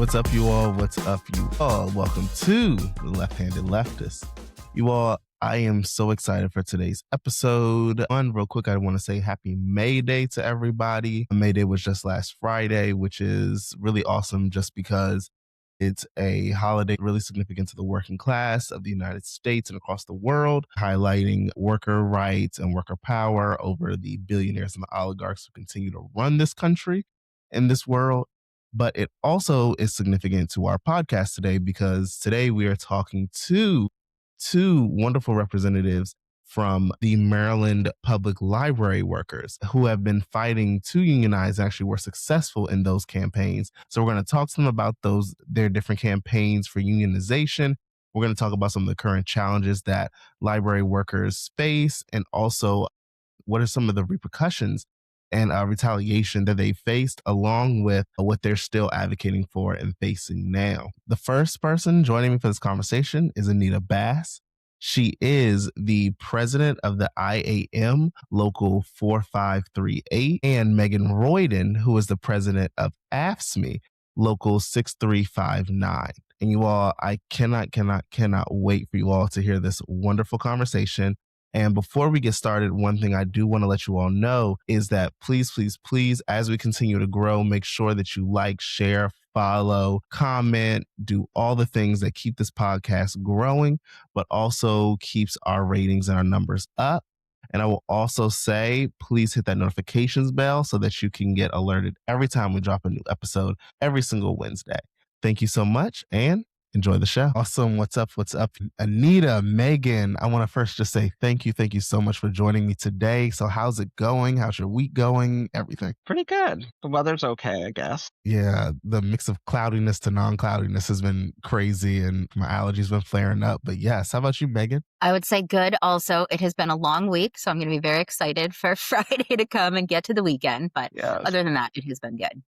What's up, you all? What's up, you all? Welcome to the Left-Handed Leftist. You all, I am so excited for today's episode. Real quick, I want to say happy May Day to everybody. May Day was just last Friday, which is really awesome just because it's a holiday really significant to the working class of the United States and across the world, highlighting worker rights and worker power over the billionaires and the oligarchs who continue to run this country and this world. But it also is significant to our podcast today because today we are talking to two wonderful representatives from the Maryland Public Library workers who have been fighting to unionize and actually were successful in those campaigns. So we're going to talk to them about their different campaigns for unionization. We're going to talk about some of the current challenges that library workers face and also what are some of the repercussions and retaliation that they faced, along with what they're still advocating for and facing now. The first person joining me for this conversation is Anita Bass. She is the president of the IAM Local 4538, and Megan Royden, who is the president of AFSCME Local 6359. And you all, I cannot wait for you all to hear this wonderful conversation. And before we get started, one thing I do want to let you all know is that please, as we continue to grow, make sure that you like, share, follow, comment, do all the things that keep this podcast growing, but also keeps our ratings and our numbers up. And I will also say, please hit that notifications bell so that you can get alerted every time we drop a new episode every single Wednesday. Thank you so much and enjoy the show. Awesome. What's up? Anita, Megan, I want to first just say thank you so much for joining me today. So how's it going? How's your week going? Everything? Pretty good. The weather's okay, I guess. Yeah, the mix of cloudiness to non-cloudiness has been crazy and my allergies been flaring up. But yes, how about you, Megan? I would say good. Also, it has been a long week, so I'm going to be very excited for Friday to come and get to the weekend. But other than that, it has been good.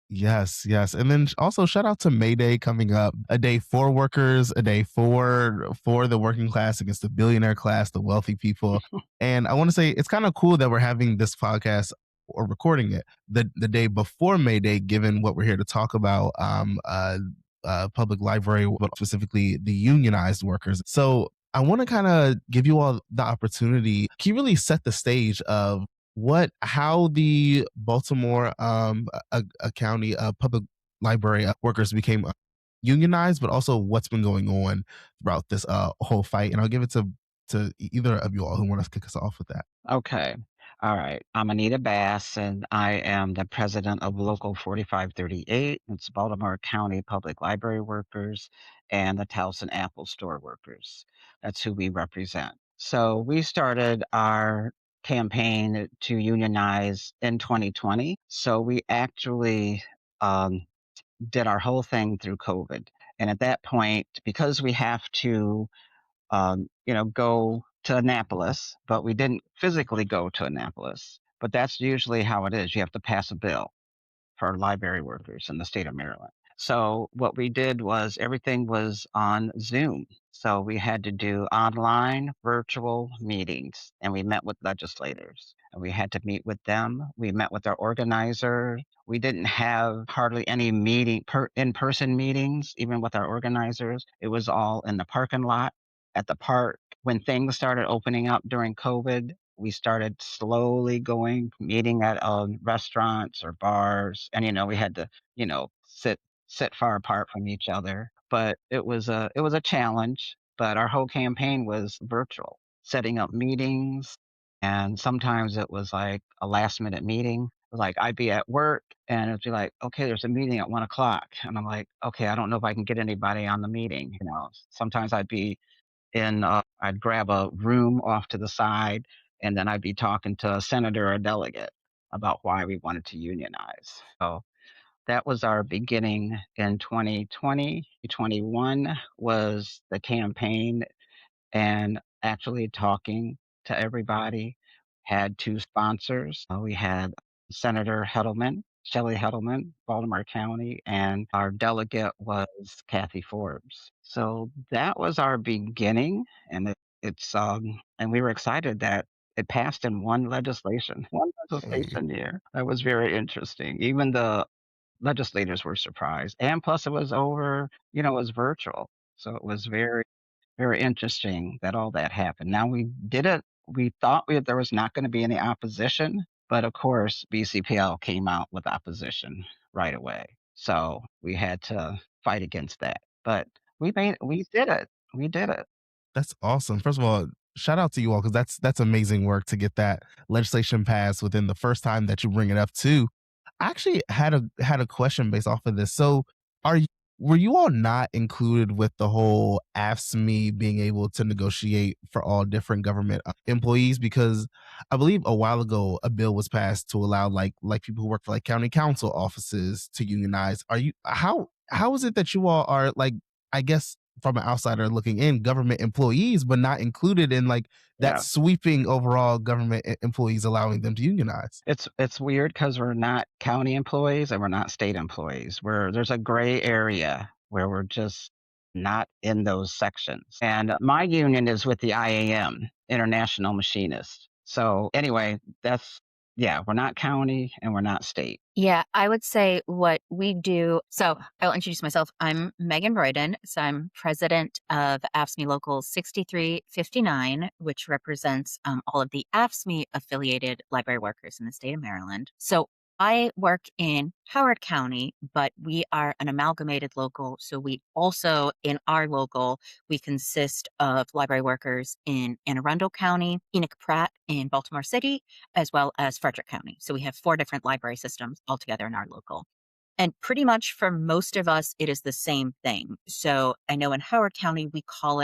Yes. And then also shout out to May Day coming up, a day for workers, a day for the working class against the billionaire class, the wealthy people. And I want to say it's kind of cool that we're having this podcast or recording it the day before May Day, given what we're here to talk about, public library, but specifically the unionized workers. So I want to kind of give you all the opportunity. Can you really set the stage of how the Baltimore County public library workers became unionized, but also what's been going on throughout this whole fight? And I'll give it to either of you all who want to kick us off with that. Okay. All right. I'm Anita Bass, and I am the president of Local 4538. It's Baltimore County Public Library Workers and the Towson Apple Store Workers. That's who we represent. So we started our campaign to unionize in 2020. So we actually did our whole thing through COVID. And at that point, because we have to go to Annapolis, but we didn't physically go to Annapolis. But that's usually how it is. You have to pass a bill for library workers in the state of Maryland. So what we did was everything was on Zoom. So we had to do online virtual meetings, and we met with legislators, and we had to meet with them. We met with our organizer. We didn't have hardly any in-person meetings, even with our organizers. It was all in the parking lot at the park. When things started opening up during COVID, we started slowly meeting at restaurants or bars, and we had to, sit far apart from each other. But it was a challenge. But our whole campaign was virtual, setting up meetings, and sometimes it was like a last minute meeting. Like I'd be at work and it'd be like, okay, there's a meeting at 1 o'clock, and I'm like, okay, I don't know if I can get anybody on the meeting. Sometimes I'd grab a room off to the side, and then I'd be talking to a senator or a delegate about why we wanted to unionize. So that was our beginning in 2020. 2021 was the campaign and actually talking to everybody. Had two sponsors. We had Senator Shelley Heddleman, Baltimore County, and our delegate was Kathy Forbes. So that was our beginning, and and we were excited that it passed in one legislation year. That was very interesting. Even the legislators were surprised. And plus, it was over, it was virtual. So it was very, very interesting that all that happened. Now we did it. We thought there was not going to be any opposition, but of course, BCPL came out with opposition right away. So we had to fight against that. But we did it. We did it. That's awesome. First of all, shout out to you all because that's amazing work to get that legislation passed within the first time that you bring it up too. I actually had a question based off of this. So, are you were you all not included with the whole AFSCME being able to negotiate for all different government employees? Because I believe a while ago a bill was passed to allow like people who work for like county council offices to unionize. Are you how is it that you all are like, I guess from an outsider looking in, government employees, but not included in like that Yeah. sweeping overall government employees allowing them to unionize? It's weird because 'cause we're not county employees and we're not state employees. There's a gray area where we're just not in those sections. And my union is with the IAM, International Machinists. So, anyway, that's yeah, we're not county and we're not state. Yeah, I would say what we do. So I'll introduce myself. I'm Megan Royden. So I'm president of AFSCME Local 6359, which represents all of the AFSCME affiliated library workers in the state of Maryland. So I work in Howard County, but we are an amalgamated local. So we also, in our local, we consist of library workers in Anne Arundel County, Enoch Pratt in Baltimore City, as well as Frederick County. So we have 4 different library systems altogether in our local. And pretty much for most of us, it is the same thing. So I know in Howard County, we call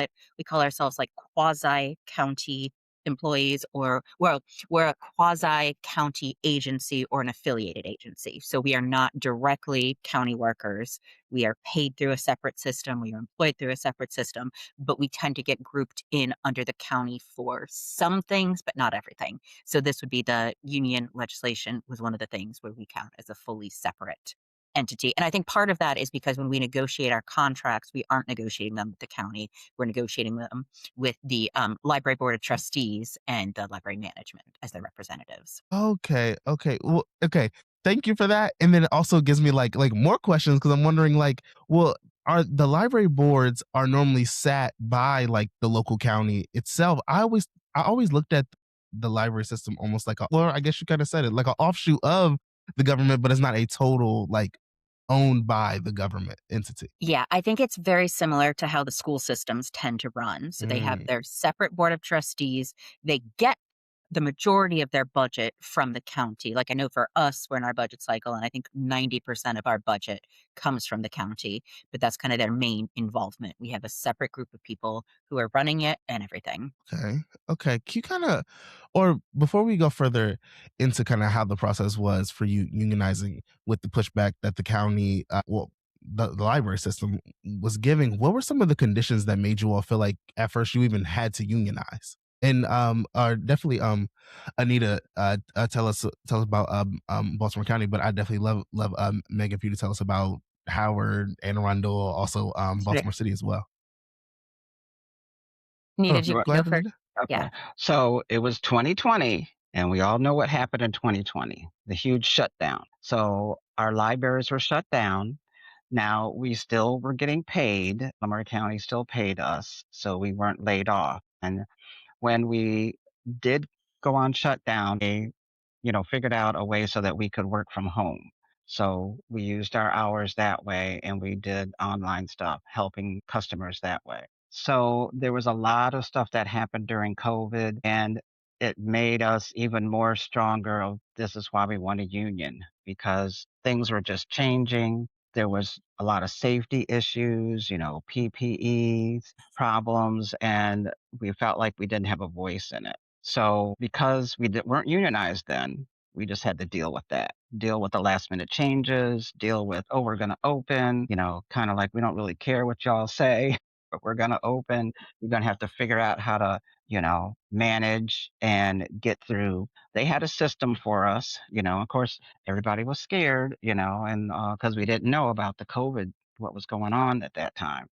ourselves like quasi county employees, or well, we're a quasi county agency or an affiliated agency. So we are not directly county workers. We are paid through a separate system. We are employed through a separate system, but we tend to get grouped in under the county for some things, but not everything. So this would be the union legislation was one of the things where we count as a fully separate entity. And I think part of that is because when we negotiate our contracts, we aren't negotiating them with the county. We're negotiating them with the library board of trustees and the library management as their representatives. Okay, okay. Well, okay. Thank you for that. And then it also gives me like more questions because I'm wondering like, well, are the library boards are normally sat by like the local county itself? I always looked at the library system almost like a, well, I guess you kind of said it, like an offshoot of the government, but it's not a total like owned by the government entity. Yeah, I think it's very similar to how the school systems tend to run. So they have Mm, their separate board of trustees. They get the majority of their budget from the county. Like I know for us, we're in our budget cycle, and I think 90% of our budget comes from the county, but that's kind of their main involvement. We have a separate group of people who are running it and everything. okay. Okay. Can you kind of, or before we go further into kind of how the process was for you unionizing with the pushback that the county, the library system was giving, what were some of the conditions that made you all feel like at first you even had to unionize? And definitely Anita, tell us about Baltimore County, but I definitely love Megan for you to tell us about Howard, Anne Arundel, also Right. Baltimore City as well. Nita, Oh, did you Right. go go ahead, first? Anita. Yeah. Okay. So it was 2020, and we all know what happened in 2020, the huge shutdown. So our libraries were shut down. Now we still were getting paid. Montgomery County still paid us, so we weren't laid off. And when we did go on shutdown, they, figured out a way so that we could work from home. So we used our hours that way and we did online stuff, helping customers that way. So there was a lot of stuff that happened during COVID and it made us even more stronger of this is why we want a union because things were just changing. There was a lot of safety issues, PPEs problems, and we felt like we didn't have a voice in it. So because weren't unionized then, we just had to deal with that, deal with the last minute changes, deal with, oh, we're going to open, kind of like we don't really care what y'all say, but we're going to open. We're going to have to figure out how to, manage and get through. They had a system for us, of course, everybody was scared, and because we didn't know about the COVID, what was going on at that time.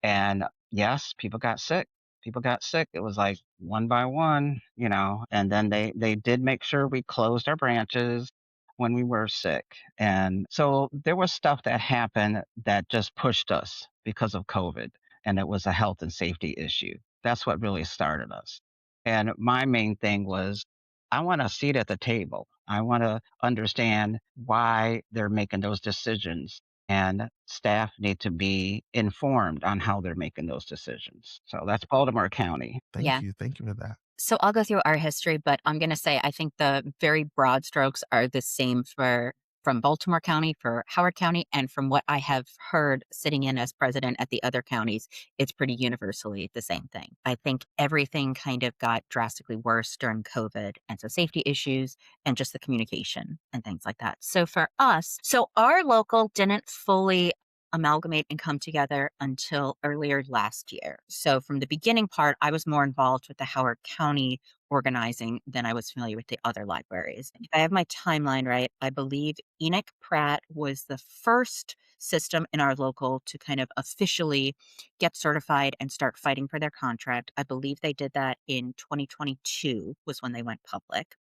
And yes, people got sick. People got sick. It was like one by one, and then they did make sure we closed our branches. when we were sick. And so there was stuff that happened that just pushed us because of COVID, and it was a health and safety issue. That's what really started us. And my main thing was I want a seat at the table. I want to understand why they're making those decisions. And staff need to be informed on how they're making those decisions. So that's Baltimore County. Yeah. Thank you for that. So I'll go through our history, but I'm going to say I think the very broad strokes are the same for from Baltimore County, for Howard County, and from what I have heard sitting in as president at the other counties, it's pretty universally the same thing. I think everything kind of got drastically worse during COVID, and so safety issues and just the communication and things like that. So for us, so our local didn't fully amalgamate and come together until earlier last year. So from the beginning part, I was more involved with the Howard County organizing than I was familiar with the other libraries. If I have my timeline right, I believe Enoch Pratt was the first system in our local to kind of officially get certified and start fighting for their contract. I believe they did that in 2022 was when they went public.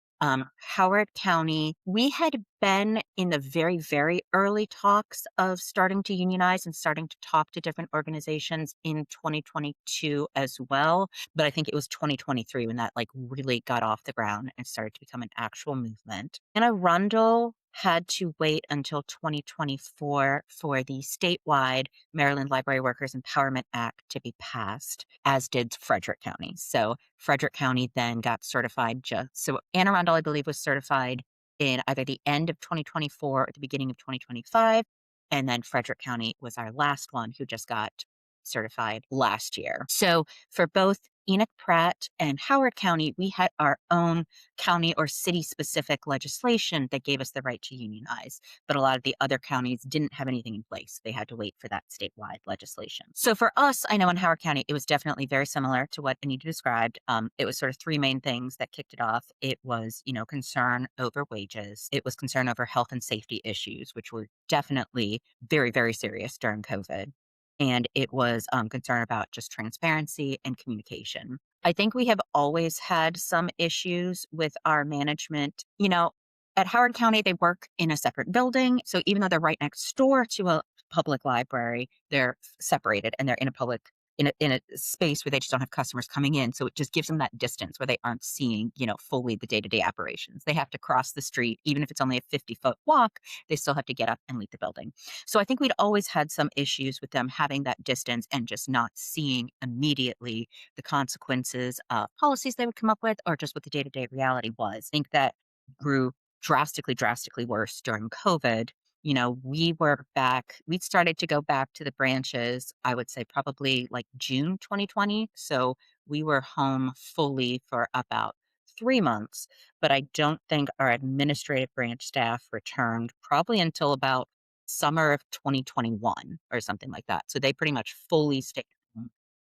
Howard County, we had been in the very, very early talks of starting to unionize and starting to talk to different organizations in 2022 as well. But I think it was 2023 when that like really got off the ground and started to become an actual movement. And Arundel had to wait until 2024 for the statewide Maryland Library Workers Empowerment Act to be passed, as did Frederick County. So Frederick County then got certified so Anne Arundel, I believe, was certified in either the end of 2024 or the beginning of 2025. And then Frederick County was our last one who just got certified last year. So for both Enoch Pratt and Howard County, we had our own county or city specific legislation that gave us the right to unionize. But a lot of the other counties didn't have anything in place. They had to wait for that statewide legislation. So for us, I know in Howard County, it was definitely very similar to what Anita described. It was sort of three main things that kicked it off. It was, concern over wages. It was concern over health and safety issues, which were definitely very, very serious during COVID. And it was concern about just transparency and communication. I think we have always had some issues with our management. At Howard County, they work in a separate building. So even though they're right next door to a public library, they're separated and they're in a public in a space where they just don't have customers coming in. So it just gives them that distance where they aren't seeing, fully the day-to-day operations. They have to cross the street, even if it's only a 50-foot walk, they still have to get up and leave the building. So I think we'd always had some issues with them having that distance and just not seeing immediately the consequences of policies they would come up with or just what the day-to-day reality was. I think that grew drastically, drastically worse during COVID. We'd started to go back to the branches, I would say probably like June 2020. So we were home fully for about 3 months, but I don't think our administrative branch staff returned probably until about summer of 2021 or something like that. So they pretty much fully stayed home,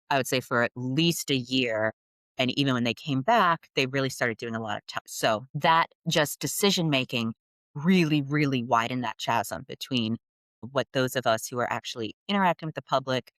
I would say, for at least a year. And even when they came back, they really started doing a lot of so that just decision making really, really widened that chasm between what those of us who are actually interacting with the public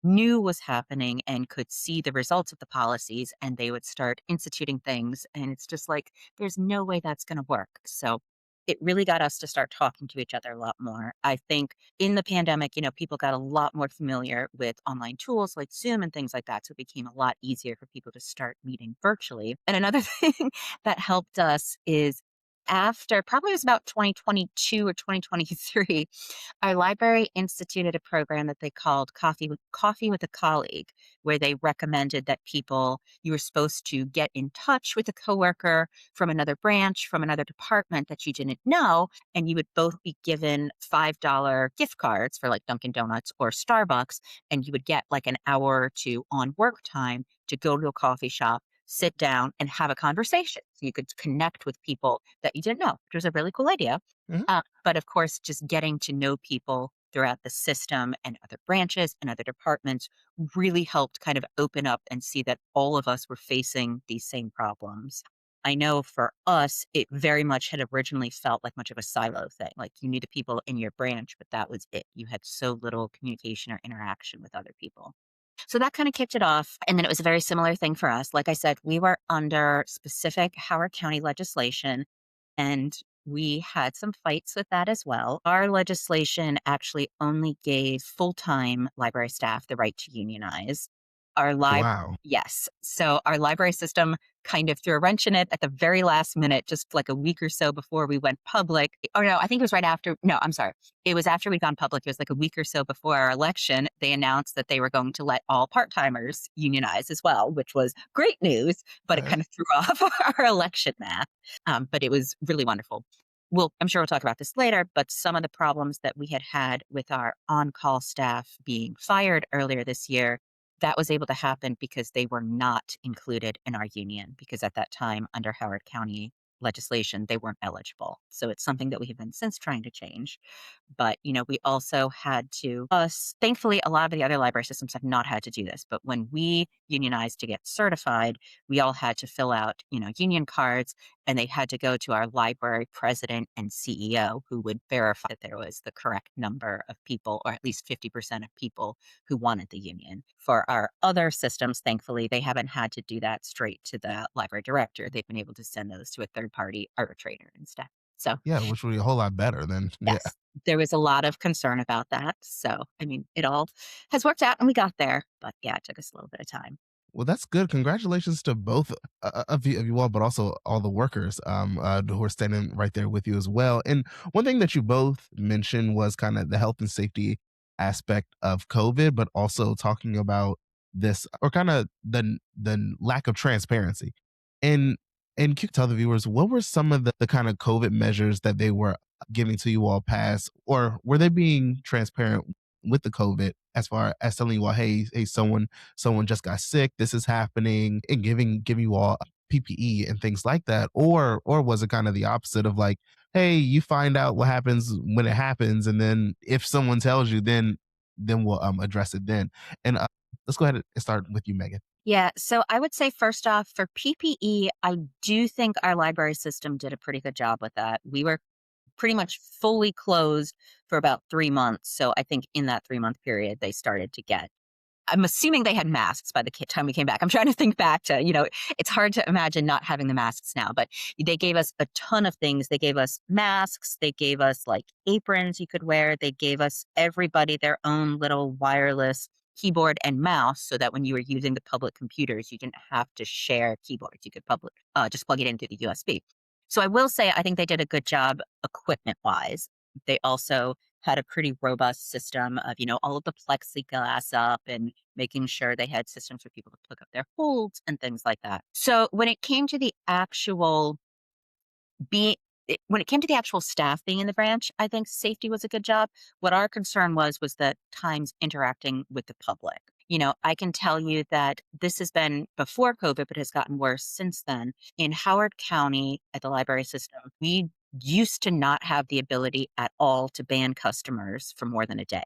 knew was happening and could see the results of the policies, and they would start instituting things. And it's just like, there's no way that's going to work. So it really got us to start talking to each other a lot more. I think in the pandemic, people got a lot more familiar with online tools like Zoom and things like that. So it became a lot easier for people to start meeting virtually. And another thing that helped us is after probably it was about 2022 or 2023, our library instituted a program that they called Coffee with a Colleague, where they recommended that you were supposed to get in touch with a coworker from another branch, from another department that you didn't know, and you would both be given $5 gift cards for like Dunkin' Donuts or Starbucks, and you would get like an hour or two on work time to go to a coffee shop, sit down and have a conversation. So you could connect with people that you didn't know, which was a really cool idea. Mhm. But of course, just getting to know people throughout the system and other branches and other departments really helped kind of open up and see that all of us were facing these same problems. I know for us, it very much had originally felt like much of a silo thing. Like you knew the people in your branch, but that was it. You had so little communication or interaction with other people. So that kind of kicked it off. And then it was a very similar thing for us. Like I said, we were under specific Howard County legislation. And we had some fights with that as well. Our legislation actually only gave full-time library staff the right to unionize. Our lib Wow. Yes. So our library system kind of threw a wrench in it at the very last minute, just like a week or so before we went public. Oh no, I think it was right after. No, I'm sorry. It was after we'd gone public. It was like a week or so before our election. They announced that they were going to let all part-timers unionize as well, which was great news, but it Okay. kind of threw off our election math. But it was really wonderful. I'm sure we'll talk about this later, but some of the problems that we had had with our on-call staff being fired earlier this year, that was able to happen because they were not included in our union, because at that time, under Howard County legislation, they weren't eligible. So it's something that we have been since trying to change. But, we also had to us thankfully, a lot of the other library systems have not had to do this, but when we unionized to get certified, we all had to fill out, union cards, and they had to go to our library president and CEO who would verify that there was the correct number of people, or at least 50% of people who wanted the union. For our other systems, thankfully, they haven't had to do that straight to the library director. They've been able to send those to a third party arbitrator instead. So, Yeah, which would be a whole lot better than yeah. yes, there was a lot of concern about that. So, I mean, it all has worked out and we got there. But yeah, it took us a little bit of time. Well, that's good. Congratulations to both of you all, but also all the workers who are standing right there with you as well. And one thing that you both mentioned was kind of the health and safety aspect of COVID, but also talking about this or kind of the lack of transparency. And and can you tell the viewers what were some of the kind of COVID measures that they were giving to you all past, or were they being transparent with the COVID as far as telling you all, hey, someone just got sick, this is happening, and giving you all PPE and things like that, or was it kind of the opposite of like, hey, you find out what happens when it happens, and then if someone tells you, then we'll address it then. And let's go ahead and start with you, Megan. Yeah. So I would say, first off, for PPE, I do think our library system did a pretty good job with that. We were pretty much fully closed for about 3 months. So I think in that 3-month period, they started to get, I'm assuming they had masks by the time we came back. I'm trying to think back to, it's hard to imagine not having the masks now, but they gave us a ton of things. They gave us masks. They gave us like aprons you could wear. They gave us everybody their own little wireless keyboard and mouse so that when you were using the public computers, you didn't have to share keyboards. You could just plug it in through the USB. So I will say, I think they did a good job equipment wise. They also had a pretty robust system of, all of the plexiglass up and making sure they had systems for people to plug up their holds and things like that. So when it came to the actual when it came to the actual staff being in the branch, I think safety was a good job. What our concern was the times interacting with the public. I can tell you that this has been before COVID, but has gotten worse since then. In Howard County at the library system, we used to not have the ability at all to ban customers for more than a day.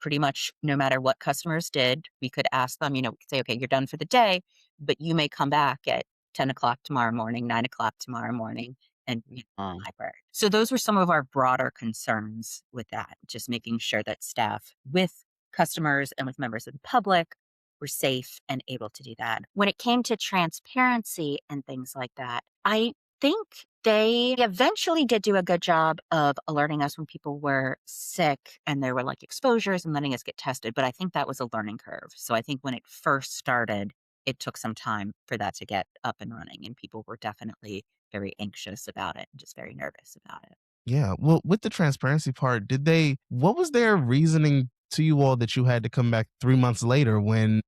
Pretty much no matter what customers did, we could ask them, we could say, okay, you're done for the day, but you may come back at 10 o'clock tomorrow morning, 9 o'clock tomorrow morning, and Mm. library. So those were some of our broader concerns with that, just making sure that staff with customers and with members of the public were safe and able to do that. When it came to transparency and things like that, I think they eventually did do a good job of alerting us when people were sick and there were like exposures and letting us get tested. But I think that was a learning curve. So I think when it first started, it took some time for that to get up and running. And people were definitely very anxious about it and just very nervous about it. Yeah. Well, with the transparency part, what was their reasoning to you all that you had to come back 3 months later when,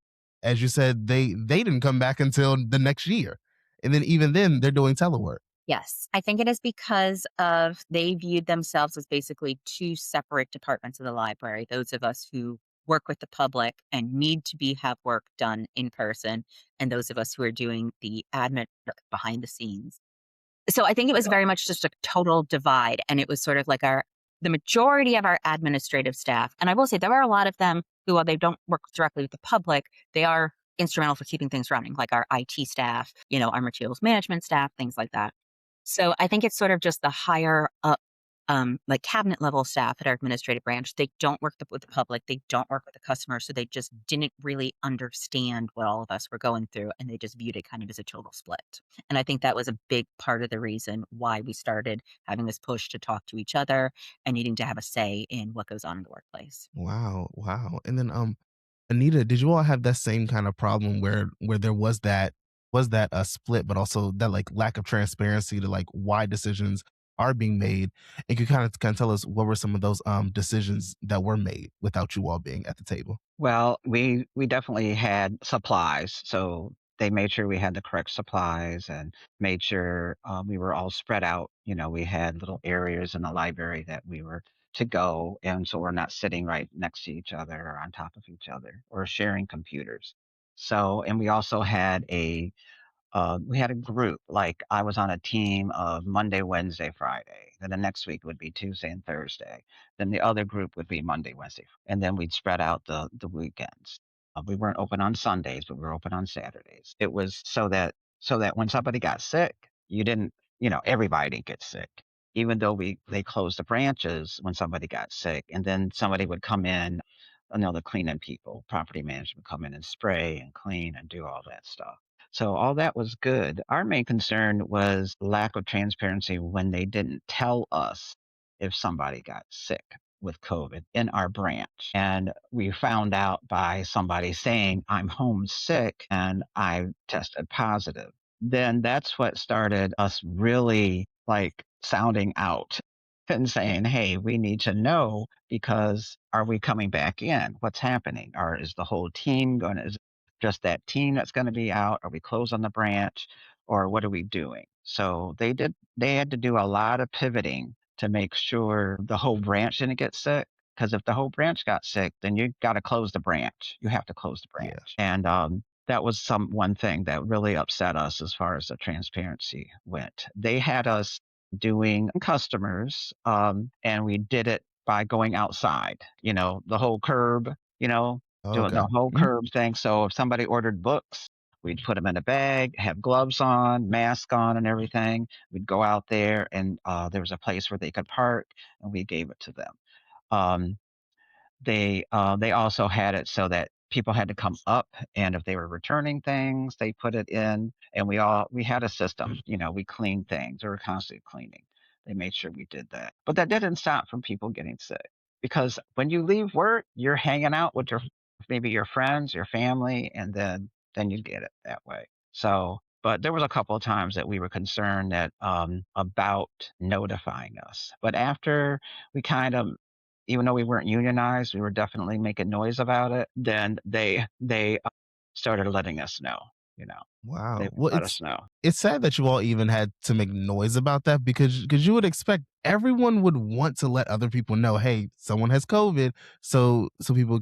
as you said, they didn't come back until the next year? And then even then they're doing telework. Yes, I think it is because of they viewed themselves as basically two separate departments of the library. Those of us who work with the public and need to have work done in person, and those of us who are doing the admin work behind the scenes. So I think it was very much just a total divide, and it was sort of like the majority of our administrative staff, and I will say there are a lot of them who, while they don't work directly with the public, they are instrumental for keeping things running, like our IT staff, our materials management staff, things like that. So I think it's sort of just the higher up like cabinet level staff at our administrative branch, they don't work with the public, they don't work with the customer, so they just didn't really understand what all of us were going through, and they just viewed it kind of as a total split. And I think that was a big part of the reason why we started having this push to talk to each other and needing to have a say in what goes on in the workplace. Wow, wow. And then Anita, did you all have that same kind of problem where there was that split, but also that like lack of transparency to like why decisions are being made? And could kind of tell us what were some of those decisions that were made without you all being at the table? Well, we definitely had supplies, so they made sure we had the correct supplies and made sure we were all spread out. We had little areas in the library that we were to go, and so we're not sitting right next to each other or on top of each other or sharing computers. So, and we had a group. Like I was on a team of Monday, Wednesday, Friday. Then the next week would be Tuesday and Thursday. Then the other group would be Monday, Wednesday, and then we'd spread out the weekends. We weren't open on Sundays, but we were open on Saturdays. It was so that when somebody got sick, you didn't, everybody didn't get sick. Even though they closed the branches when somebody got sick, and then somebody would come in, the cleaning people, property management, come in and spray and clean and do all that stuff. So all that was good. Our main concern was lack of transparency when they didn't tell us if somebody got sick with COVID in our branch. And we found out by somebody saying, I'm homesick and I tested positive. Then that's what started us really like sounding out and saying, hey, we need to know because are we coming back in? What's happening? Or is the whole team going to, just that team that's going to be out? Are we closed on the branch or what are we doing? So they had to do a lot of pivoting to make sure the whole branch didn't get sick. Because if the whole branch got sick, then you got to close the branch. You have to close the Yeah. branch. And that was one thing that really upset us as far as the transparency went. They had us doing customers, and we did it by going outside, the whole curb, doing Okay. the whole Mhm. curb thing. So if somebody ordered books, we'd put them in a bag, have gloves on, mask on, and everything. We'd go out there, and there was a place where they could park, and we gave it to them. Um, they also had it so that people had to come up, and if they were returning things, they put it in, and we had a system. We cleaned things. We were constantly cleaning. They made sure we did that, but that didn't stop from people getting sick because when you leave work, you're hanging out with maybe your friends, your family, and then you get it that way. So, but there was a couple of times that we were concerned that about notifying us, but after we kind of, even though we weren't unionized, we were definitely making noise about it. Then they started letting us know. You know, they Wow. would Well, let us know. it's sad that you all even had to make noise about that because you would expect everyone would want to let other people know, hey, someone has COVID, so people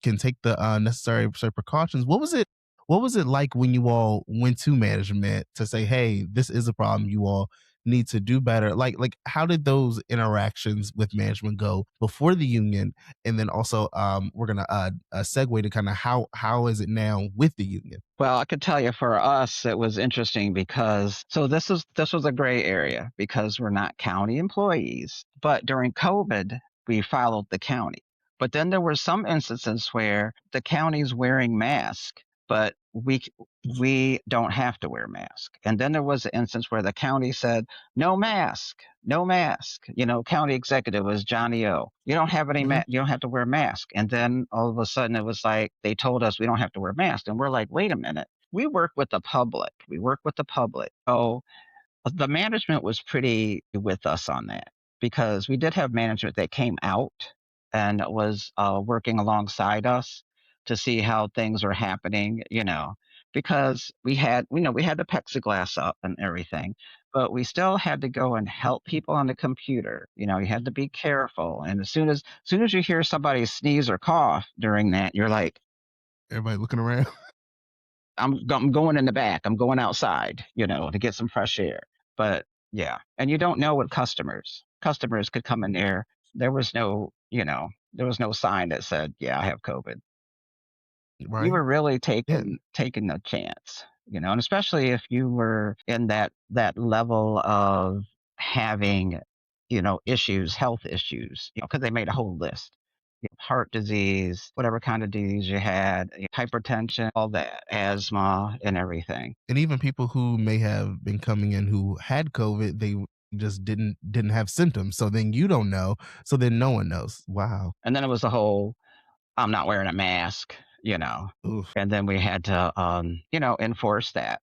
can take the necessary precautions. What was it like when you all went to management to say, hey, this is a problem, you all need to do better? Like how did those interactions with management go before the union? And then also we're gonna segue to kind of how is it now with the union? Well, I could tell you for us, it was interesting because so this was a gray area because we're not county employees, but during COVID, we followed the county. But then there were some instances where the county's wearing masks, but we don't have to wear mask. And then there was an instance where the county said, no mask, no mask. County executive was Johnny O. You don't have any Mhm. you don't have to wear mask. And then all of a sudden it was like they told us we don't have to wear masks. And we're like, wait a minute. We work with the public. We work with the public. So the management was pretty with us on that because we did have management that came out and was working alongside us to see how things were happening, because we had the plexiglass up and everything, but we still had to go and help people on the computer. You had to be careful. And as soon as you hear somebody sneeze or cough during that, you're like, Everybody looking around. I'm going in the back. I'm going outside, to get some fresh air. But yeah, and you don't know what customers could come in there. There was no sign that said, "Yeah, I have COVID." You Right? were really Yeah. taking a chance, and especially if you were in that level of having issues, health issues, because they made a whole list. Heart disease, whatever kind of disease you had, hypertension, all that, asthma, and everything. And even people who may have been coming in who had COVID, they just didn't have symptoms. So then you don't know. So then no one knows. Wow. And then it was the whole I'm not wearing a mask, you know. Oof. And then we had to, enforce that,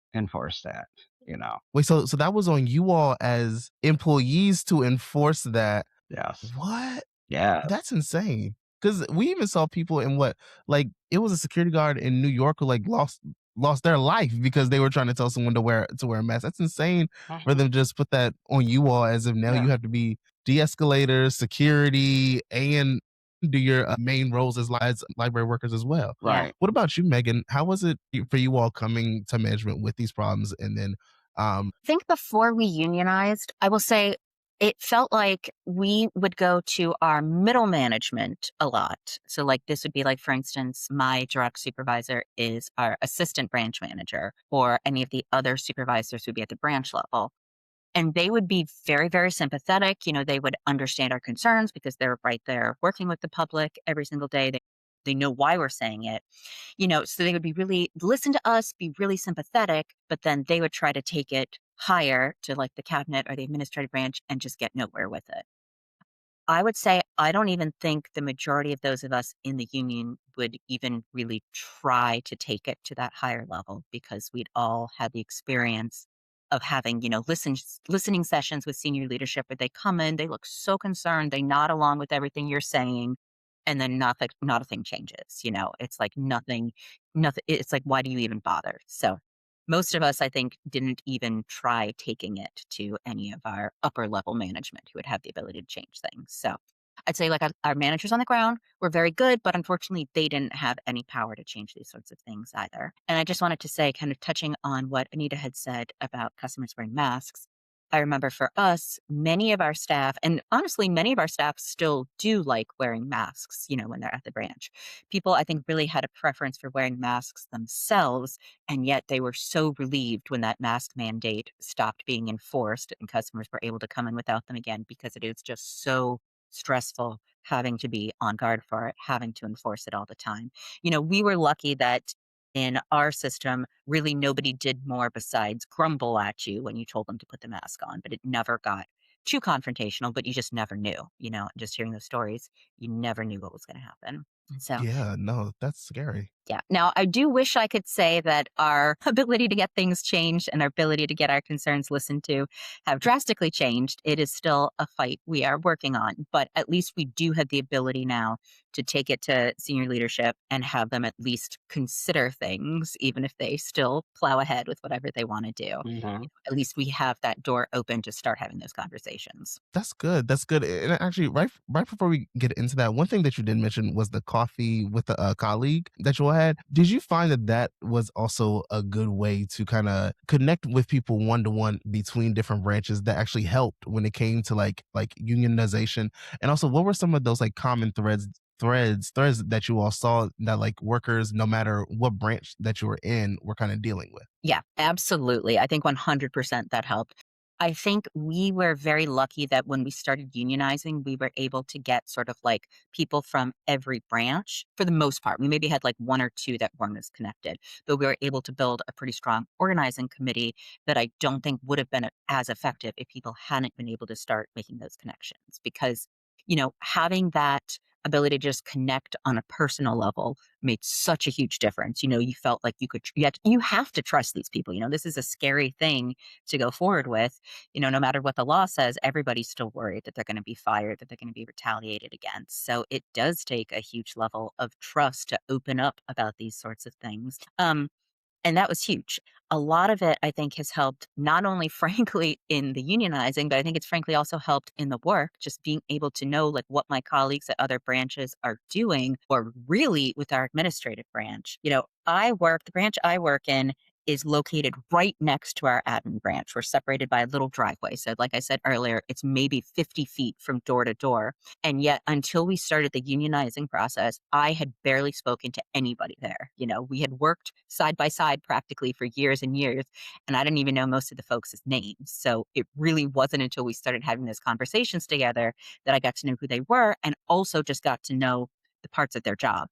you know. Wait, so that was on you all as employees to enforce that. Yes. What? Yes. That's insane. Because we even saw people in what, like, it was a security guard in New York who like lost their life because they were trying to tell someone to wear a mask. That's insane for Mhm. them to just put that on you all as if now Yeah. you have to be de-escalators, security, and do your main roles as library workers as well. Yeah. Right. What about you, Megan? How was it for you all coming to management with these problems and then I think before we unionized, I will say it felt like we would go to our middle management a lot. So, like, this would be like, for instance, my direct supervisor is our assistant branch manager, or any of the other supervisors would be at the branch level. And they would be very, very sympathetic. They would understand our concerns because they're right there working with the public every single day. They know why we're saying it. So they would be really listen to us, be really sympathetic, but then they would try to take it higher to like the cabinet or the administrative branch and just get nowhere with it. I would say I don't even think the majority of those of us in the union would even really try to take it to that higher level because we'd all had the experience of having, listening sessions with senior leadership where they come in, they look so concerned, they nod along with everything you're saying, and then nothing, not a thing changes. It's like nothing. It's like, why do you even bother? So most of us, I think, didn't even try taking it to any of our upper level management who would have the ability to change things. So I'd say, like, our managers on the ground were very good, but unfortunately, they didn't have any power to change these sorts of things either. And I just wanted to say, kind of touching on what Anita had said about customers wearing masks. I remember for us, many of our staff, and honestly, many of our staff still do like wearing masks, when they're at the branch. People, I think, really had a preference for wearing masks themselves, and yet they were so relieved when that mask mandate stopped being enforced and customers were able to come in without them again because it is just so stressful having to be on guard for it, having to enforce it all the time. We were lucky that in our system, really nobody did more besides grumble at you when you told them to put the mask on, but it never got too confrontational, but you just never knew, just hearing those stories, you never knew what was going to happen. So Yeah, no, that's scary. yeah. Now, I do wish I could say that our ability to get things changed and our ability to get our concerns listened to have drastically changed. It is still a fight we are working on, but at least we do have the ability now to take it to senior leadership and have them at least consider things, even if they still plow ahead with whatever they want to do. Mhm. At least we have that door open to start having those conversations. That's good. That's good. And actually, right before we get into that, one thing that you did mention was the coffee with a colleague that you all had. Did you find that that was also a good way to kind of connect with people one to one between different branches that actually helped when it came to like unionization? And also, what were some of those like common threads that you all saw that like workers, no matter what branch that you were in, were kind of dealing with? Yeah, absolutely. I think 100% that helped. I think we were very lucky that when we started unionizing, we were able to get sort of like people from every branch for the most part. We maybe had like one or two that weren't as connected, but we were able to build a pretty strong organizing committee that I don't think would have been as effective if people hadn't been able to start making those connections. Because, having that ability to just connect on a personal level made such a huge difference. You felt like you have to trust these people. This is a scary thing to go forward with. No matter what the law says, everybody's still worried that they're going to be fired, that they're going to be retaliated against. So it does take a huge level of trust to open up about these sorts of things. And that was huge. A lot of it, I think, has helped not only, frankly, in the unionizing, but I think it's frankly also helped in the work, just being able to know like what my colleagues at other branches are doing, or really with our administrative branch. The branch I work in is located right next to our admin branch. We're separated by a little driveway. So, like I said earlier, it's maybe 50 feet from door to door. And yet, until we started the unionizing process, I had barely spoken to anybody there. We had worked side by side practically for years and years, and I didn't even know most of the folks' names. So, it really wasn't until we started having those conversations together that I got to know who they were and also just got to know the parts of their job.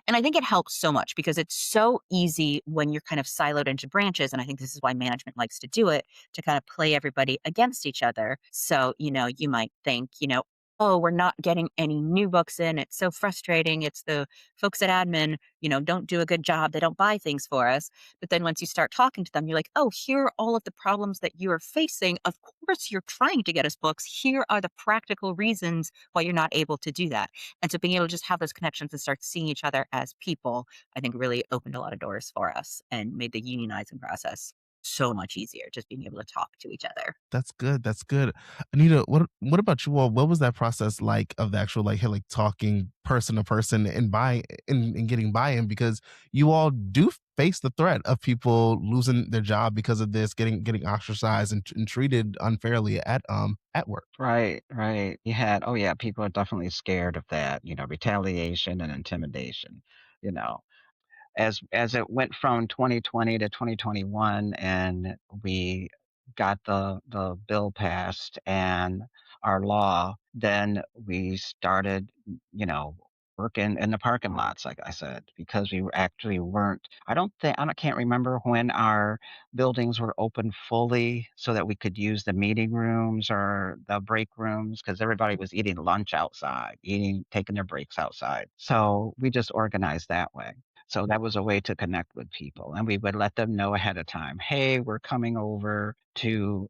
And I think it helps so much because it's so easy when you're kind of siloed into branches. And I think this is why management likes to do it, to kind of play everybody against each other. So, you might think, oh, we're not getting any new books in. It's so frustrating. It's the folks at admin, don't do a good job. They don't buy things for us. But then once you start talking to them, you're like, oh, here are all of the problems that you are facing. Of course, you're trying to get us books. Here are the practical reasons why you're not able to do that. And so being able to just have those connections and start seeing each other as people, I think really opened a lot of doors for us and made the unionizing process so much easier, just being able to talk to each other. That's good. That's good. Anita, what about you all? What was that process like of the actual like hey, like talking person to person and and getting buy-in? Because you all do face the threat of people losing their job because of this, getting ostracized and treated unfairly at work. Right, right. Oh yeah, people are definitely scared of that, retaliation and intimidation, you know. As it went from 2020 to 2021 and we got the bill passed and our law, then we started, you know, working in the parking lots, like I said, because we actually weren't. I can't remember when our buildings were open fully so that we could use the meeting rooms or the break rooms because everybody was eating lunch outside, taking their breaks outside. So we just organized that way. So that was a way to connect with people. And we would let them know ahead of time, hey, we're coming over to,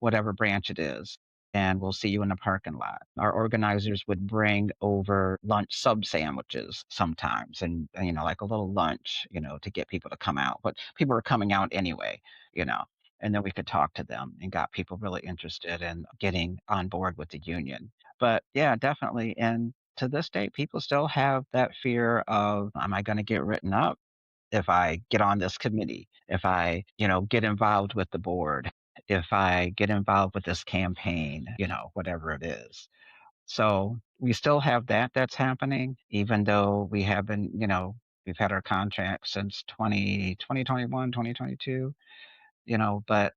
whatever branch it is, and we'll see you in the parking lot. Our organizers would bring over lunch sub sandwiches sometimes and like a little lunch, to get people to come out. But people were coming out anyway, you know. And then we could talk to them and got people really interested in getting on board with the union. But yeah, definitely. And to this day, people still have that fear of, am I going to get written up if I get on this committee? If I, get involved with the board? If I get involved with this campaign, whatever it is. So we still have that's happening, even though we've had our contract since 2021, 2022, but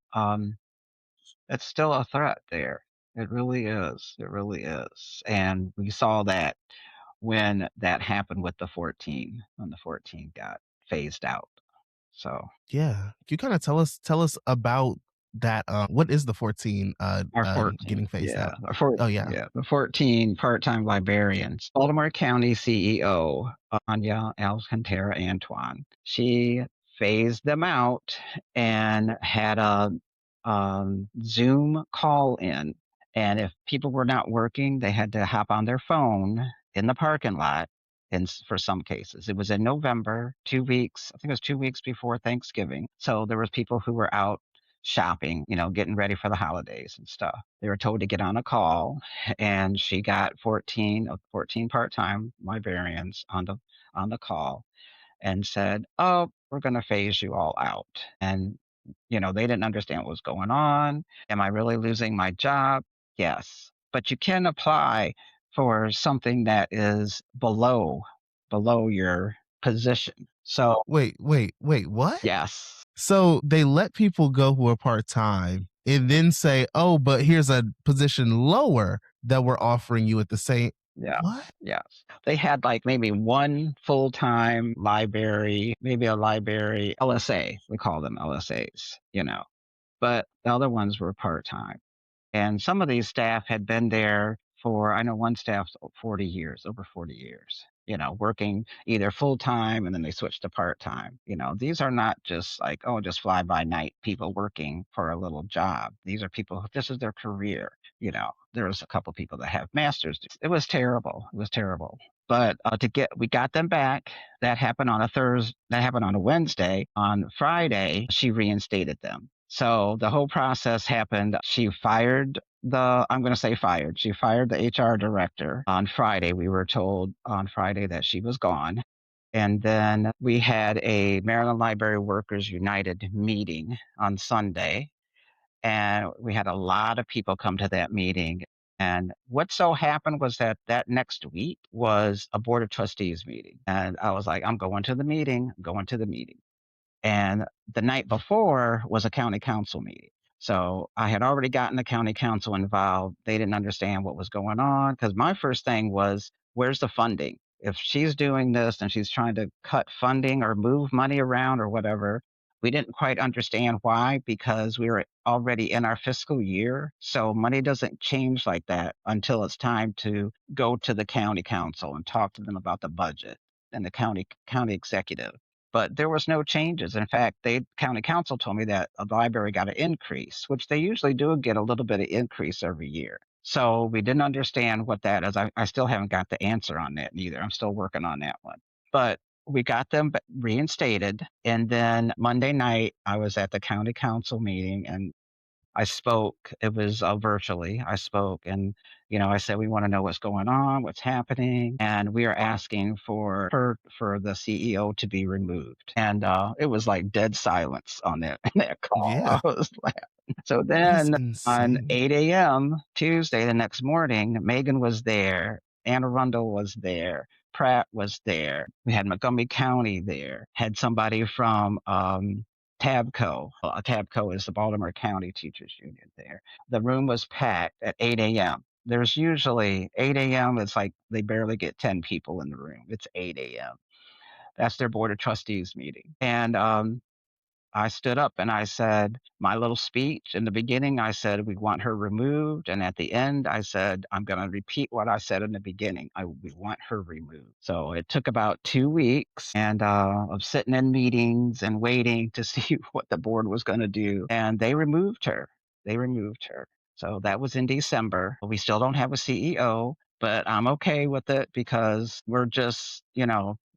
it's still a threat there. It really is. It really is. And we saw that when that happened with the 14, when the 14 got phased out. So Yeah. Can you kind of tell us about that? What is the 14 our 14, getting phased yeah, out? Oh yeah. the 14 part-time librarians. Baltimore County CEO Anya Alcantara Antoine. She phased them out and had a Zoom call in. And if people were not working, they had to hop on their phone in the parking lot. And for some cases, it was in November, 2 weeks. I think it was 2 weeks before Thanksgiving. So there was people who were out shopping, getting ready for the holidays and stuff. They were told to get on a call, and she got 14 part-time librarians on the call and said, "Oh, we're going to phase you all out." And they didn't understand what was going on. Am I really losing my job? Yes, but you can apply for something that is below your position. So Wait, what? yes, So they let people go who are part-time and then say, "Oh, but here's a position lower that we're offering you at the same." yeah. What? Yes. They had like maybe one full-time library, maybe a library LSA. We call them LSAs, but the other ones were part-time. And some of these staff had been there for, I know one staff's 40 years, over 40 years, working either full time and then they switched to part time. These are not just like, oh, just fly by night people working for a little job. These are people, this is their career. There's a couple people that have masters. It was terrible. It was terrible. But we got them back. That happened on a Thursday. That happened on a Wednesday. On Friday, she reinstated them. So the whole process happened. She fired I'm going to say fired. She fired the HR director on Friday. We were told on Friday that she was gone. And then we had a Maryland Library Workers United meeting on Sunday, and we had a lot of people come to that meeting. And what so happened was that that next week was a board of trustees meeting. And I was like, I'm going to the meeting, going to the meeting. And the night before was a county council meeting. So I had already gotten the county council involved. They didn't understand what was going on because my first thing was, where's the funding? If she's doing this and she's trying to cut funding or move money around or whatever, we didn't quite understand why because we were already in our fiscal year. So money doesn't change like that until it's time to go to the county council and talk to them about the budget and the county executive, but there was no changes. In fact, county council told me that a library got an increase, which they usually do get a little bit of increase every year. So we didn't understand what that is. I still haven't got the answer on that neither. I'm still working on that one. But we got them reinstated. And then Monday night, I was at the county council meeting and I spoke. It was virtually. I spoke and, I said, we want to know what's going on, what's happening. And we are asking for the CEO to be removed. And it was like dead silence on that, that call. Yeah, I was like, so that is then on insane. 8 a.m. Tuesday, the next morning, Megan was there. Anne Arundel was there. Pratt was there. We had Montgomery County there. Had somebody from Tabco. Tabco is the Baltimore County Teachers Union there. The room was packed at 8 a.m. There's usually 8 a.m. It's like they barely get 10 people in the room. It's 8 a.m. That's their board of trustees meeting. And I stood up and I said my little speech. In the beginning, I said, we want her removed. And at the end, I said, I'm going to repeat what I said in the beginning. We want her removed. So it took about 2 weeks and of sitting in meetings and waiting to see what the board was going to do. And they removed her. They removed her. So that was in December. We still don't have a CEO, but I'm okay with it because we're just,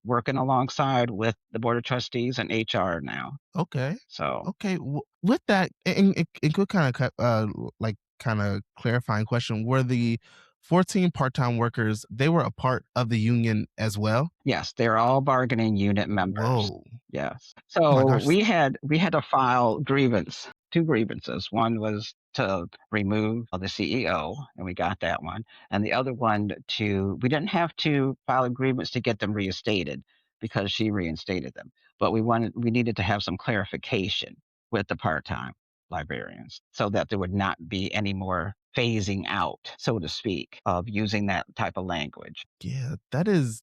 working alongside with the board of trustees and HR now. Okay. So, Okay. With that, and quick kind of like kind of clarifying question: were the 14 part-time workers they were a part of the union as well? yes, they're all bargaining unit members. Whoa! Yes. Oh my So gosh! we had to file grievance, 2 grievances. One was to remove the CEO, and we got that one. And the other one we didn't have to file a grievance to get them reinstated because she reinstated them. But we needed to have some clarification with the part-time librarians so that there would not be any more phasing out, so to speak, of using that type of language. Yeah, that is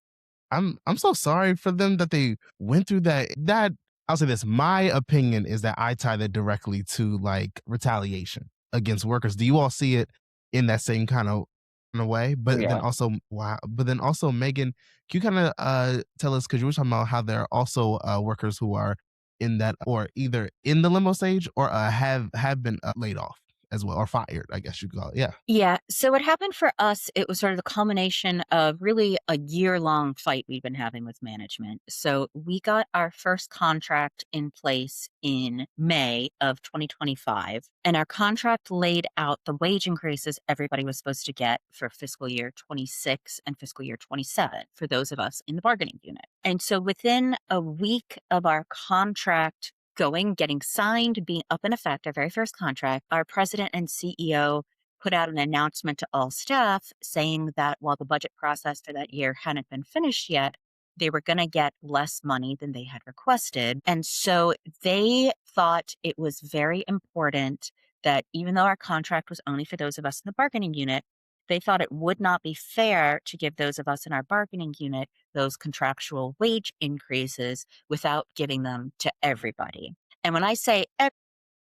I'm so sorry for them that they went through that. That I'll say this, my opinion is that I tie that directly to like retaliation against workers. Do you all see it in that same kind of way? But then Yeah. also wow, but then also Megan, can you kind of tell us because you were talking about how there are also workers who are in that or either in the limo stage or have been laid off as well or fired, I guess you could call it. Yeah. Yeah. So what happened for us, it was sort of the culmination of really a year-long fight we've been having with management. So we got our first contract in place in May of 2025, and our contract laid out the wage increases everybody was supposed to get for fiscal year 26 and fiscal year 27 for those of us in the bargaining unit. And so within a week of our contract getting signed, being up in effect, our very first contract, our president and CEO put out an announcement to all staff saying that while the budget process for that year hadn't been finished yet, they were going to get less money than they had requested. And so they thought it was very important that even though our contract was only for those of us in the bargaining unit, they thought it would not be fair to give those of us in our bargaining unit those contractual wage increases without giving them to everybody. And when I say and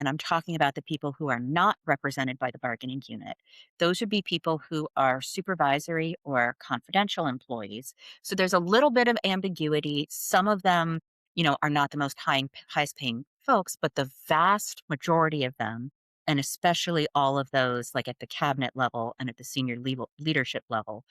I'm talking about the people who are not represented by the bargaining unit. Those would be people who are supervisory or confidential employees. So there's a little bit of ambiguity. Some of them, are not the most highest paying folks, but the vast majority of them, and especially all of those like at the cabinet level and at the senior leadership level,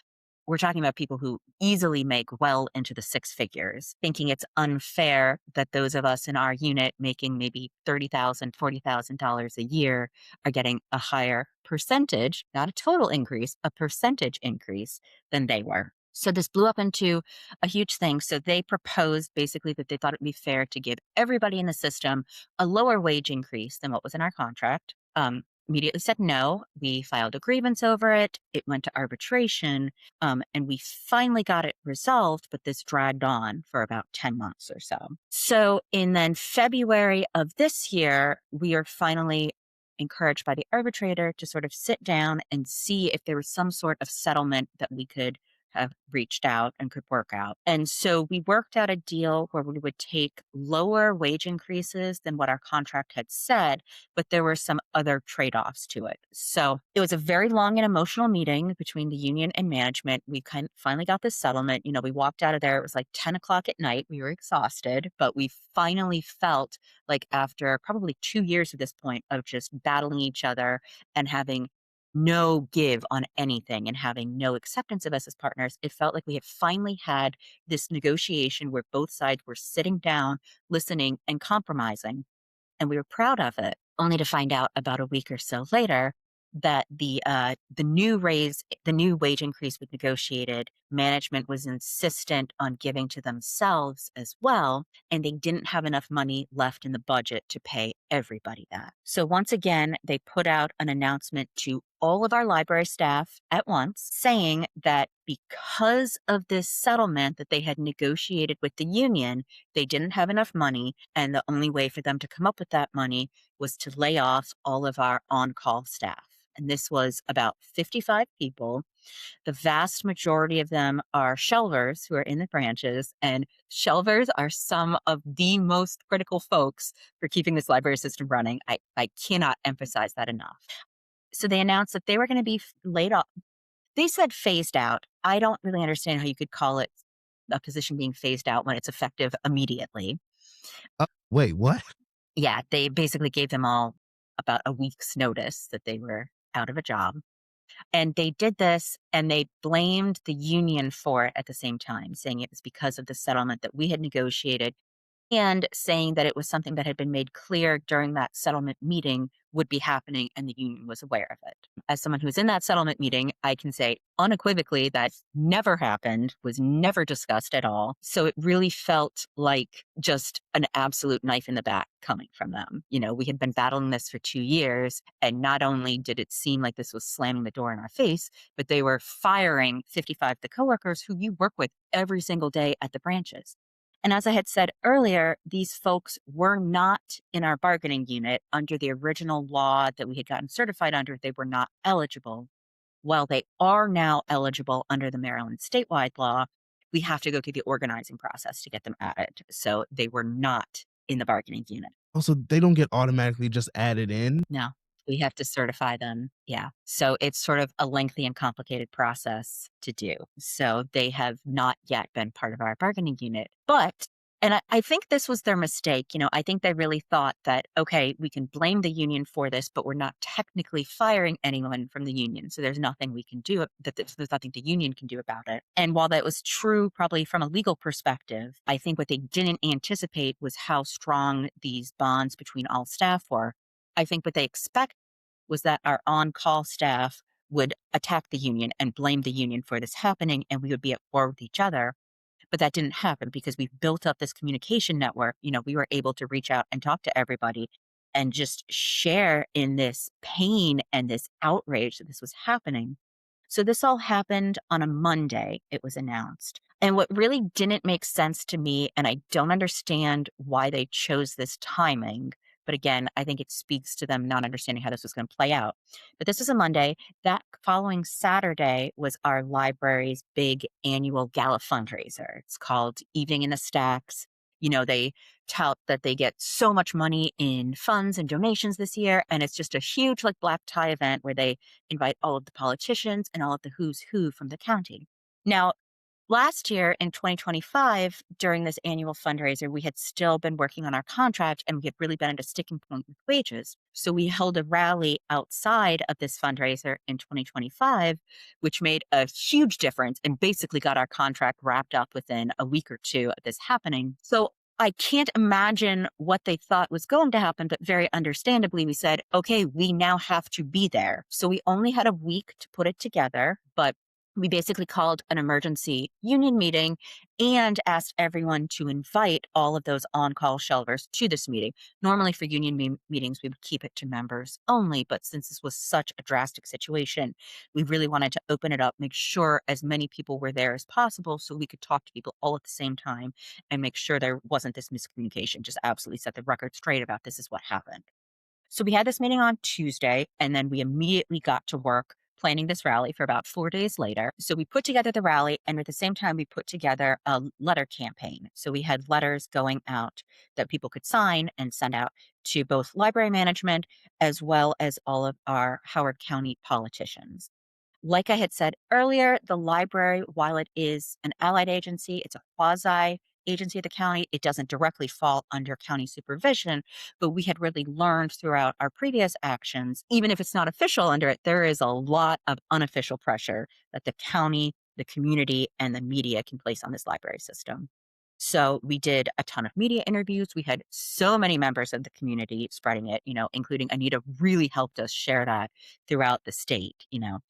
we're talking about people who easily make well into the six figures, thinking it's unfair that those of us in our unit making maybe $30,000, $40,000 a year are getting a higher percentage, not a total increase, a percentage increase than they were. So this blew up into a huge thing. So they proposed basically that they thought it would be fair to give everybody in the system a lower wage increase than what was in our contract. Immediately said no. We filed a grievance over it. It went to arbitration, and we finally got it resolved. But this dragged on for about 10 months or so. So in then February of this year, we are finally encouraged by the arbitrator to sort of sit down and see if there was some sort of settlement that we could have reached out and could work out. And so we worked out a deal where we would take lower wage increases than what our contract had said, but there were some other trade-offs to it. So it was a very long and emotional meeting between the union and management. We finally got this settlement. We walked out of there. It was like 10 o'clock at night. We were exhausted, but we finally felt like after probably 2 years at this point of just battling each other and having no give on anything and having no acceptance of us as partners, it felt like we had finally had this negotiation where both sides were sitting down, listening, and compromising. And we were proud of it, only to find out about a week or so later that the new wage increase we negotiated, management was insistent on giving to themselves as well, and they didn't have enough money left in the budget to pay everybody that. So once again, they put out an announcement to all of our library staff at once saying that because of this settlement that they had negotiated with the union, they didn't have enough money, and the only way for them to come up with that money was to lay off all of our on-call staff. And this was about 55 people. The vast majority of them are shelvers who are in the branches, and shelvers are some of the most critical folks for keeping this library system running. I cannot emphasize that enough. So they announced that they were going to be laid off. They said phased out. I don't really understand how you could call it a position being phased out when it's effective immediately. Wait, what? Yeah, they basically gave them all about a week's notice that they were out of a job. And they did this and they blamed the union for it at the same time, saying it was because of the settlement that we had negotiated and saying that it was something that had been made clear during that settlement meeting would be happening and the union was aware of it. As someone who was in that settlement meeting, I can say unequivocally that never happened, was never discussed at all. So it really felt like just an absolute knife in the back coming from them. We had been battling this for 2 years, and not only did it seem like this was slamming the door in our face, but they were firing 55 of the coworkers who you work with every single day at the branches. And as I had said earlier, these folks were not in our bargaining unit under the original law that we had gotten certified under. They were not eligible. While they are now eligible under the Maryland statewide law, we have to go through the organizing process to get them added. So they were not in the bargaining unit. Also, they don't get automatically just added in. No, we have to certify them. Yeah. So it's sort of a lengthy and complicated process to do. So they have not yet been part of our bargaining unit. And I think this was their mistake. I think they really thought that, okay, we can blame the union for this, but we're not technically firing anyone from the union. So there's nothing we can do, there's nothing the union can do about it. And while that was true, probably from a legal perspective, I think what they didn't anticipate was how strong these bonds between all staff were. I think what they expect was that our on-call staff would attack the union and blame the union for this happening, and we would be at war with each other. But that didn't happen because we've built up this communication network. We were able to reach out and talk to everybody and just share in this pain and this outrage that this was happening. So this all happened on a Monday, it was announced. And what really didn't make sense to me, and I don't understand why they chose this timing, but again, I think it speaks to them not understanding how this was going to play out. But this was a Monday. That following Saturday was our library's big annual gala fundraiser. It's called Evening in the Stacks. They tout that they get so much money in funds and donations this year. And it's just a huge black tie event where they invite all of the politicians and all of the who's who from the county. Now, last year in 2025, during this annual fundraiser, we had still been working on our contract and we had really been at a sticking point with wages. So we held a rally outside of this fundraiser in 2025, which made a huge difference and basically got our contract wrapped up within a week or two of this happening. So I can't imagine what they thought was going to happen, but very understandably, we said, okay, we now have to be there. So we only had a week to put it together, but We basically called an emergency union meeting and asked everyone to invite all of those on call shelvers to this meeting. Normally, for union meetings, we would keep it to members only. But since this was such a drastic situation, we really wanted to open it up, make sure as many people were there as possible so we could talk to people all at the same time and make sure there wasn't this miscommunication. Just absolutely set the record straight about this is what happened. So we had this meeting on Tuesday, and then we immediately got to work planning this rally for about 4 days later. So we put together the rally, and at the same time, we put together a letter campaign. So we had letters going out that people could sign and send out to both library management as well as all of our Howard County politicians. Like I had said earlier, the library, while it is an allied agency, it's a quasi agency of the county. It doesn't directly fall under county supervision, but we had really learned throughout our previous actions, even if it's not official under it, there is a lot of unofficial pressure that the county, the community, and the media can place on this library system. So we did a ton of media interviews. We had so many members of the community spreading it, including Anita really helped us share that throughout the state,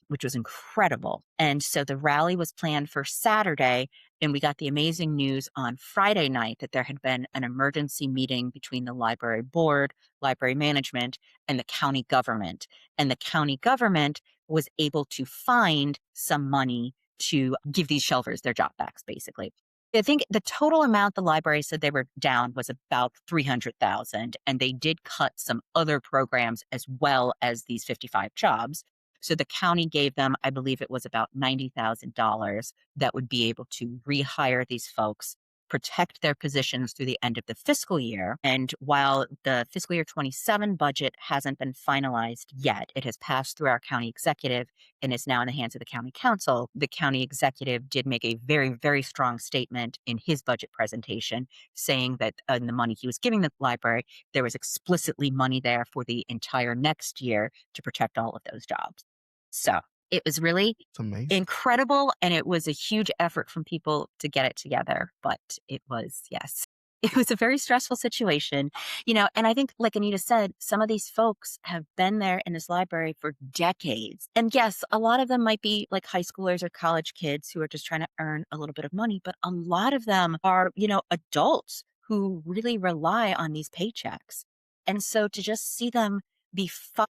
which was incredible. And so the rally was planned for Saturday, and we got the amazing news on Friday night that there had been an emergency meeting between the library board, library management, and the county government. And the county government was able to find some money to give these shelvers their job backs, basically. I think the total amount the library said they were down was about 300,000, and they did cut some other programs as well as these 55 jobs. So the county gave them, I believe it was about $90,000 that would be able to rehire these folks, protect their positions through the end of the fiscal year. And while the fiscal year 27 budget hasn't been finalized yet, it has passed through our county executive and is now in the hands of the county council. The county executive did make a very, very strong statement in his budget presentation saying that in the money he was giving the library, there was explicitly money there for the entire next year to protect all of those jobs. So it was really It's amazing. incredible, and it was a huge effort from people to get it together, but it was, yes. It was a very stressful situation, and I think, like Anita said, some of these folks have been there in this library for decades. And yes, a lot of them might be like high schoolers or college kids who are just trying to earn a little bit of money, but a lot of them are, adults who really rely on these paychecks. And so to just see them be fired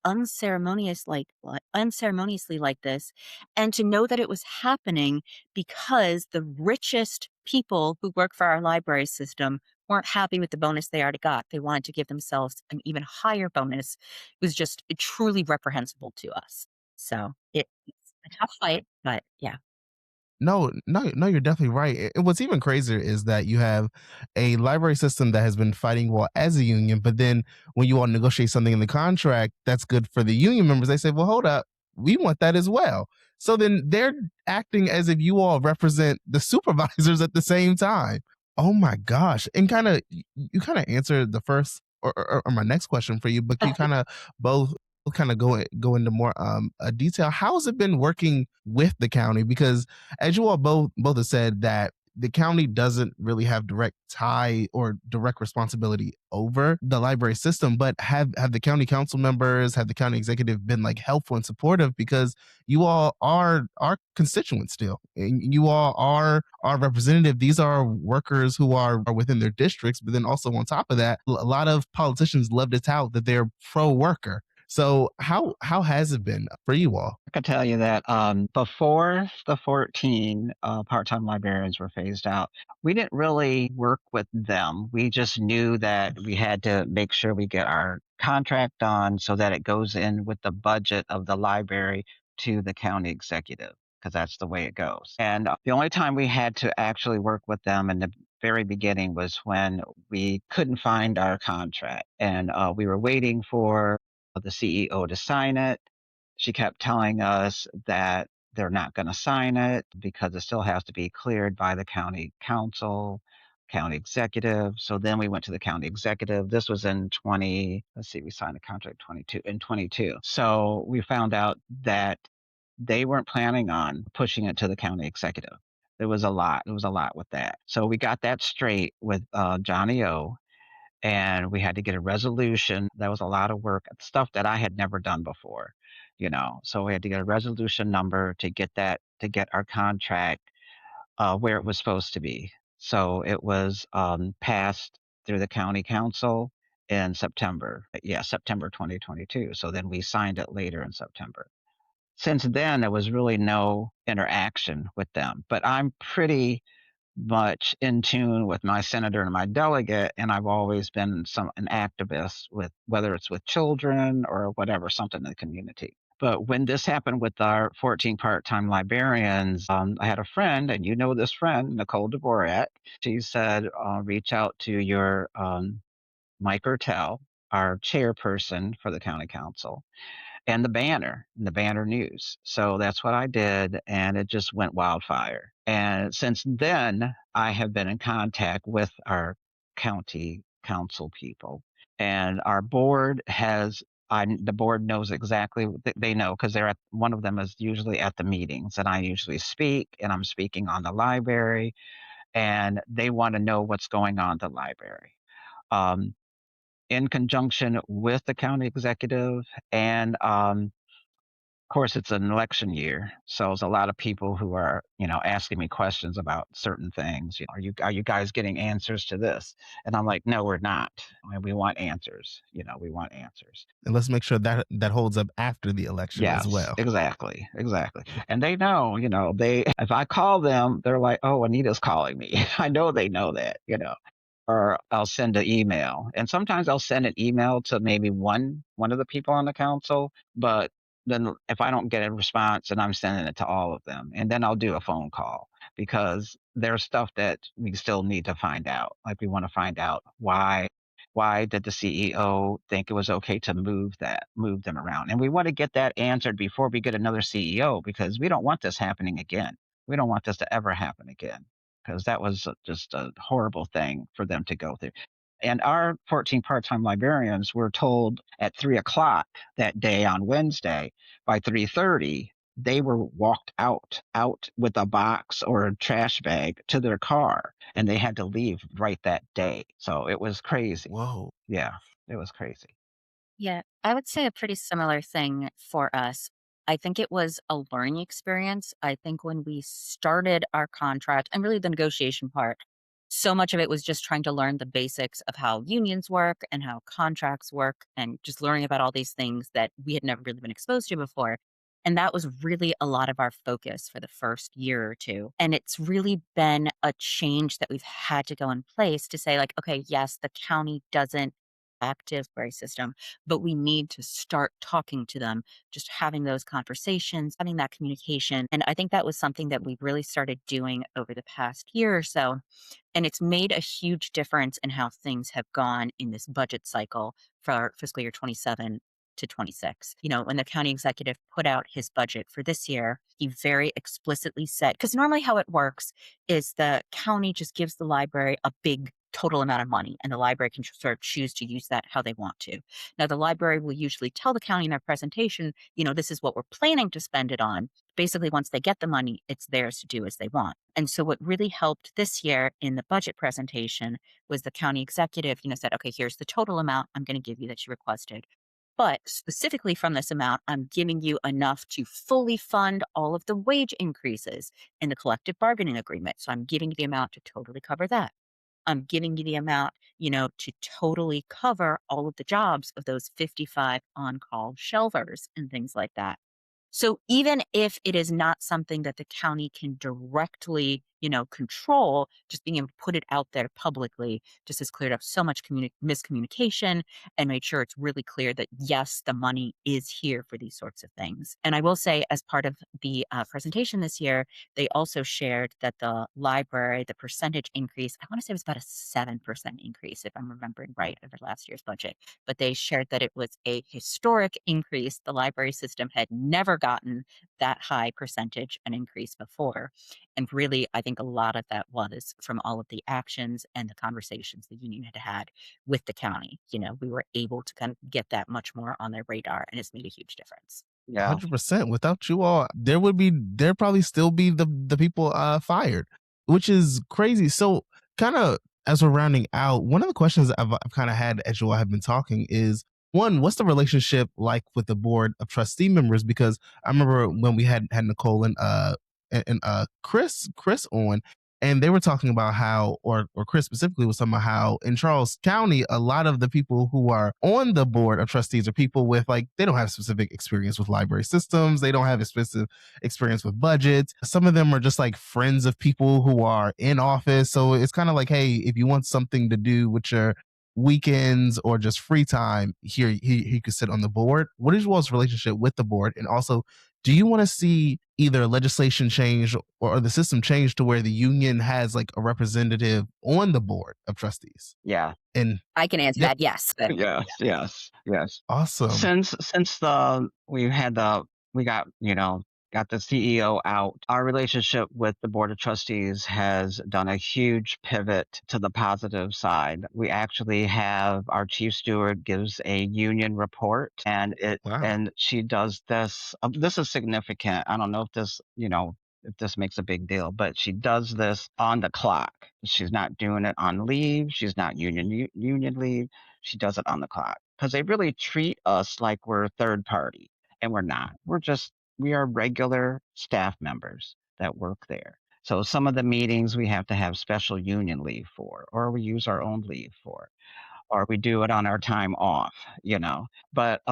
unceremoniously like this, and to know that it was happening because the richest people who work for our library system weren't happy with the bonus they already got. They wanted to give themselves an even higher bonus. It was just truly reprehensible to us. So it's a tough fight, but yeah. No, no, no, you're definitely right. And what's even crazier is that you have a library system that has been fighting well as a union, but then when you all negotiate something in the contract that's good for the union members, they say, well, hold up, we want that as well. So then they're acting as if you all represent the supervisors at the same time. Oh my gosh. And you kind of answered the first or my next question for you, but can you kind of both kind of go into more detail? How has it been working with the county? Because as you all both have said that the county doesn't really have direct tie or direct responsibility over the library system, but have the county council members, have the county executive been like helpful and supportive because you all are our constituents still, and you all are our representative. These are workers who are within their districts, but then also on top of that, a lot of politicians love to tout that they're pro worker. So how has it been for you all? I can tell you that before the 14 part-time librarians were phased out, we didn't really work with them. We just knew that we had to make sure we get our contract done so that it goes in with the budget of the library to the county executive, because that's the way it goes. And the only time we had to actually work with them in the very beginning was when we couldn't find our contract, and we were waiting for the CEO to sign it. She kept telling us that they're not going to sign it because it still has to be cleared by the county council, county executive. So then we went to the county executive. This was in 20, let's see, we signed the contract 22 in 22. So we found out that they weren't planning on pushing it to the county executive. There was a lot. There was a lot with that. So we got that straight with Johnny O, and we had to get a resolution. That was a lot of work, stuff that I had never done before. So we had to get a resolution number to get our contract where it was supposed to be. So it was passed through the county council in September. Yeah, September 2022. So then we signed it later in September. Since then, there was really no interaction with them. But I'm pretty much in tune with my senator and my delegate, and I've always been an activist with whether it's with children or whatever, something in the community. But when this happened with our 14 part-time librarians, I had a friend, and you know this friend, Nicole Dvorak. She said, reach out to your Mike Ertel, our chairperson for the county council, and the banner news. So that's what I did, and it just went wildfire. And since then, I have been in contact with our county council people, and our board has. The board knows exactly. They know because they're at. One of them is usually at the meetings, and I usually speak, and I'm speaking on the library, and they want to know what's going on at the library. Um, in conjunction with the county executive and of course, it's an election year, so there's a lot of people who are, asking me questions about certain things. Are you guys getting answers to this? And I'm like, no, we're not. I mean, we want answers. We want answers. And let's make sure that that holds up after the election as Yes, well. exactly, exactly. And they know, they if I call them, they're like, oh, Anita's calling me. I know they know that. Or I'll send an email. And sometimes I'll send an email to maybe one of the people on the council, but then if I don't get a response, then I'm sending it to all of them. And then I'll do a phone call because there's stuff that we still need to find out. Like we want to find out why did the CEO think it was okay to move them around? And we want to get that answered before we get another CEO because we don't want this happening again. We don't want this to ever happen again because that was just a horrible thing for them to go through. And our 14 part-time librarians were told at 3 o'clock that day on Wednesday. By 3:30, they were walked out with a box or a trash bag to their car, and they had to leave right that day. So it was crazy. Whoa. Yeah, it was crazy. Yeah, I would say a pretty similar thing for us. I think it was a learning experience. I think when we started our contract and really the negotiation part, so much of it was just trying to learn the basics of how unions work and how contracts work and just learning about all these things that we had never really been exposed to before. And that was really a lot of our focus for the first year or two. And it's really been a change that we've had to go in place to say, like, okay, yes, the county doesn't active brace system, but we need to start talking to them, just having those conversations, having that communication. And I think that was something that we really started doing over the past year or so. And it's made a huge difference in how things have gone in this budget cycle for fiscal year 27 to 26. When the county executive put out his budget for this year, he very explicitly said, because normally how it works is the county just gives the library a big total amount of money and the library can sort of choose to use that how they want to. Now, the library will usually tell the county in their presentation, this is what we're planning to spend it on. Basically, once they get the money, it's theirs to do as they want. And so what really helped this year in the budget presentation was the county executive, said, okay, here's the total amount I'm going to give you that you requested. But specifically from this amount, I'm giving you enough to fully fund all of the wage increases in the collective bargaining agreement. So I'm giving you the amount to totally cover that. I'm giving you the amount, to totally cover all of the jobs of those 55 on-call shelvers and things like that. So even if it is not something that the county can directly, control, just being able to put it out there publicly just has cleared up so much miscommunication and made sure it's really clear that yes, the money is here for these sorts of things. And I will say, as part of the presentation this year, they also shared that the library, the percentage increase, I want to say it was about a 7% increase, if I'm remembering right, over last year's budget. But they shared that it was a historic increase. The library system had never gotten that high percentage an increase before. And really, I think a lot of that was from all of the actions and the conversations the union had had with the county. We were able to kind of get that much more on their radar, and it's made a huge difference. Yeah. 100%. Without you all, there probably still be the people fired, which is crazy. So, kind of as we're rounding out, one of the questions I've kind of had as you all have been talking is one, what's the relationship like with the board of trustee members? Because I remember when we had Nicole and Chris on, and they were talking about how, or Chris specifically was talking about how in Charles County, a lot of the people who are on the board of trustees are people with, like, they don't have specific experience with library systems, they don't have a specific experience with budgets. Some of them are just like friends of people who are in office. So it's kind of like, hey, if you want something to do with your weekends or just free time, here he could sit on the board. What is your all's relationship with the board? And also, do you want to see either legislation change or the system change to where the union has like a representative on the board of trustees? Yeah. And I can answer yep, that. Yes. But Yes, yes, yes. awesome. Since the we've had the we got, got the CEO out, our relationship with the board of trustees has done a huge pivot to the positive side. We actually have our chief steward gives a union report, Wow. and she does this. This is significant. I don't know if this makes a big deal, but she does this on the clock. She's not doing it on leave. She's not union leave. She does it on the clock because they really treat us like we're third party, and we're not. We are regular staff members that work there. So some of the meetings we have to have special union leave for, or we use our own leave for, or we do it on our time off, you know. But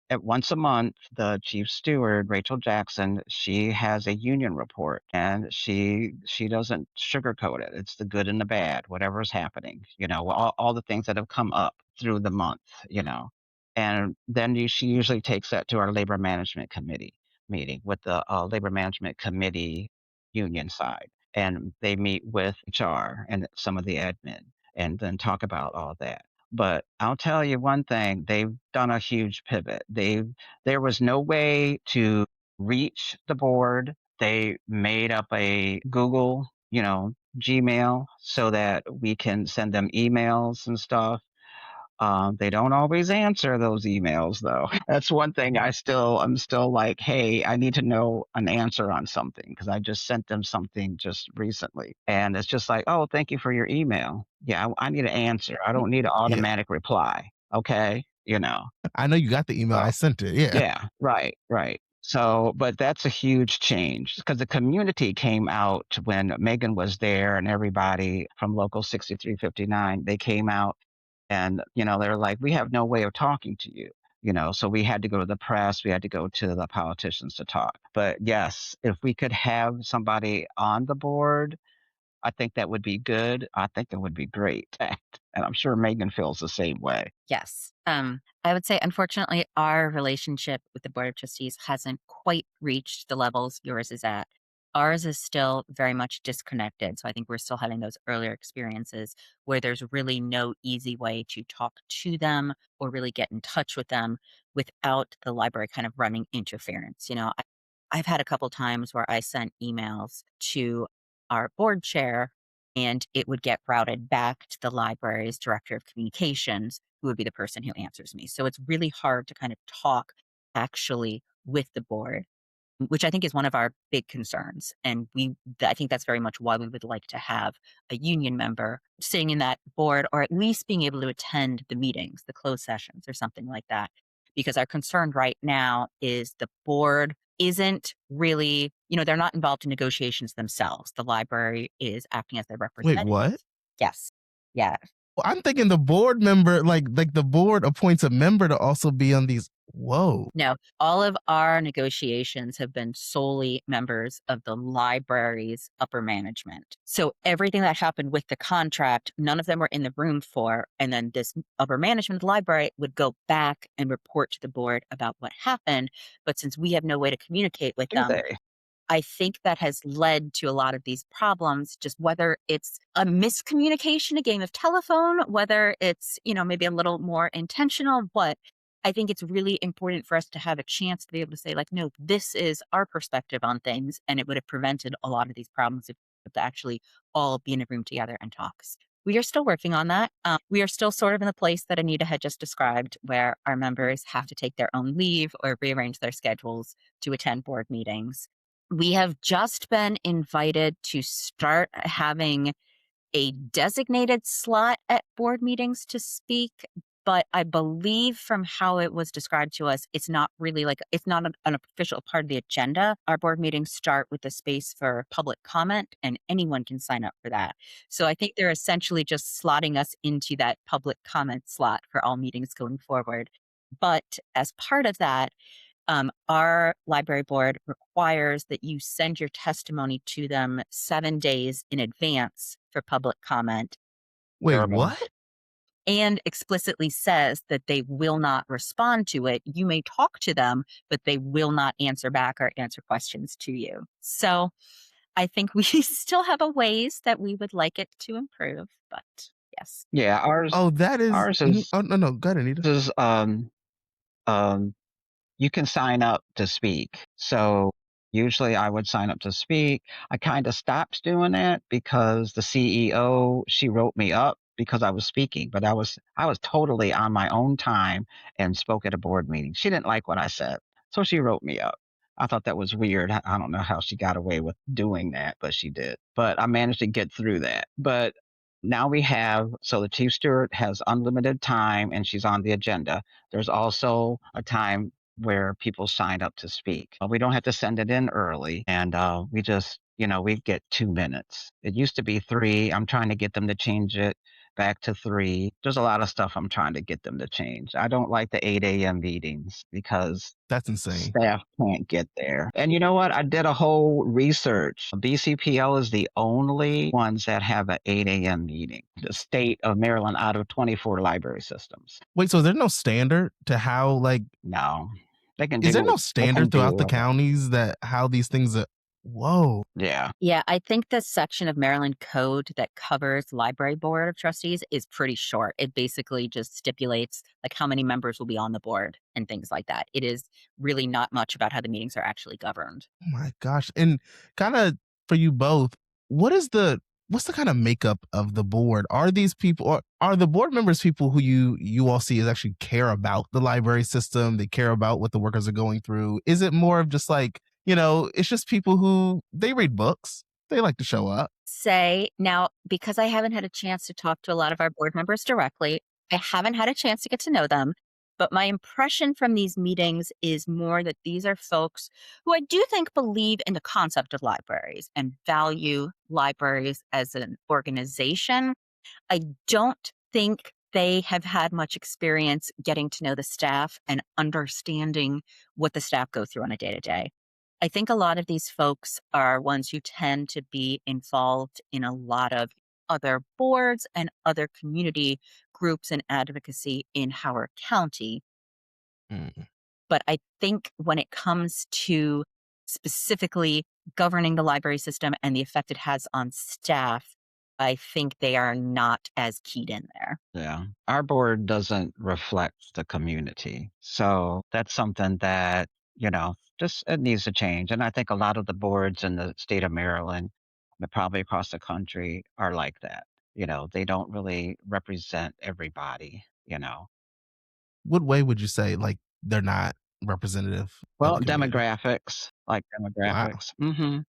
at once a month, the chief steward, Rachel Jackson, she has a union report, and she doesn't sugarcoat it. It's the good and the bad, whatever's happening, all the things that have come up through the month, you know. And then she usually takes that to our labor management committee meeting with the labor management committee union side. And they meet with HR and some of the admin and then talk about all that. But I'll tell you one thing, they've done a huge pivot. There was no way to reach the board. They made up a Google, Gmail so that we can send them emails and stuff. They don't always answer those emails though. That's one thing I'm still like, hey, I need to know an answer on something because I just sent them something just recently. And it's just like, oh, thank you for your email. Yeah, I need an answer. I don't need an Yeah. automatic reply. Okay. I know you got the email. So I sent it. Yeah. yeah, right, right. So, but that's a huge change because the community came out when Megan was there and everybody from Local 6359, they came out and, they're like, we have no way of talking to you. So we had to go to the press, we had to go to the politicians to talk. But yes, if we could have somebody on the board, I think that would be good. I think it would be great. And I'm sure Megan feels the same way. yes. I would say, unfortunately, our relationship with the Board of Trustees hasn't quite reached the levels yours is at. Ours is still very much disconnected. So I think we're still having those earlier experiences where there's really no easy way to talk to them or really get in touch with them without the library kind of running interference. I've had a couple times where I sent emails to our board chair and it would get routed back to the library's director of communications, who would be the person who answers me. So it's really hard to kind of talk actually with the board, which I think is one of our big concerns. And I think that's very much why we would like to have a union member sitting in that board, or at least being able to attend the meetings, the closed sessions, or something like that. Because our concern right now is the board isn't really, they're not involved in negotiations themselves. The library is acting as their Wait, representative. what? Yes. Yeah. Well, I'm thinking the board member, like the board appoints a member to also be on these. Whoa. No, all of our negotiations have been solely members of the library's upper management. So everything that happened with the contract, none of them were in the room for. And then this upper management of the library would go back and report to the board about what happened. But since we have no way to communicate with Do them, they? I think that has led to a lot of these problems, just whether it's a miscommunication, a game of telephone, whether it's, maybe a little more intentional, but I think it's really important for us to have a chance to be able to say, like, no, this is our perspective on things. And it would have prevented a lot of these problems if we could actually all be in a room together and talks. We are still working on that. We are still sort of in the place that Anita had just described, where our members have to take their own leave or rearrange their schedules to attend board meetings. We have just been invited to start having a designated slot at board meetings to speak, But I believe from how it was described to us, it's not really like it's not an official part of the agenda. Our board meetings start with a space for public comment, and anyone can sign up for that. So I think they're essentially just slotting us into that public comment slot for all meetings going forward. But as part of that, our library board requires that you send your testimony to them 7 days in advance for public comment Wait, Terrible. what? and explicitly says that they will not respond to it. You may talk to them, but they will not answer back or answer questions to you. So I think we still have a ways that we would like it to improve, but yes. Yeah, Oh, that is ours mhm. Oh, no, no, go ahead, Anita. is um you can sign up to speak. So usually I would sign up to speak. I kind of stopped doing that because the CEO, she wrote me up because I was speaking, but I was totally on my own time and spoke at a board meeting. She didn't like what I said, so she wrote me up. I thought that was weird. I don't know how she got away with doing that, but she did. But I managed to get through that. But now we have, so the chief steward has unlimited time and she's on the agenda. There's also a time where people sign up to speak. We don't have to send it in early, and we just, we get 2 minutes. It used to be three. I'm trying to get them to change it back to three. There's a lot of stuff I'm trying to get them to change. I don't like the 8 a.m. meetings because That's insane. staff can't get there. And you know what? I did a whole research. BCPL is the only ones that have an 8 a.m. meeting. The state of Maryland out of 24 library systems. Wait, so is there no standard to how, like, No, they can is there do no it. They can standard throughout the do it. counties that how these things are whoa. Yeah. Yeah, I think the section of Maryland code that covers library board of trustees is pretty short. It basically just stipulates like how many members will be on the board and things like that. It is really not much about how the meetings are actually governed. Oh my gosh. And kinda for you both, what's the kind of makeup of the board? Are these people or are the board members people who you all see as actually care about the library system? They care about what the workers are going through? Is it more of just like, it's just people who they read books, they like to show up? Say now, because I haven't had a chance to talk to a lot of our board members directly, I haven't had a chance to get to know them. But my impression from these meetings is more that these are folks who I do think believe in the concept of libraries and value libraries as an organization. I don't think they have had much experience getting to know the staff and understanding what the staff go through on a day to day. I think a lot of these folks are ones who tend to be involved in a lot of other boards and other community groups and advocacy in Howard County. Mm. But I think when it comes to specifically governing the library system and the effect it has on staff, I think they are not as keyed in there. Yeah. Our board doesn't reflect the community. So that's something that, just it needs to change. And I think a lot of the boards in the state of Maryland, but probably across the country, are like that. They don't really represent everybody. What way would you say like they're not representative of Well, the community? demographics, like Wow. demographics.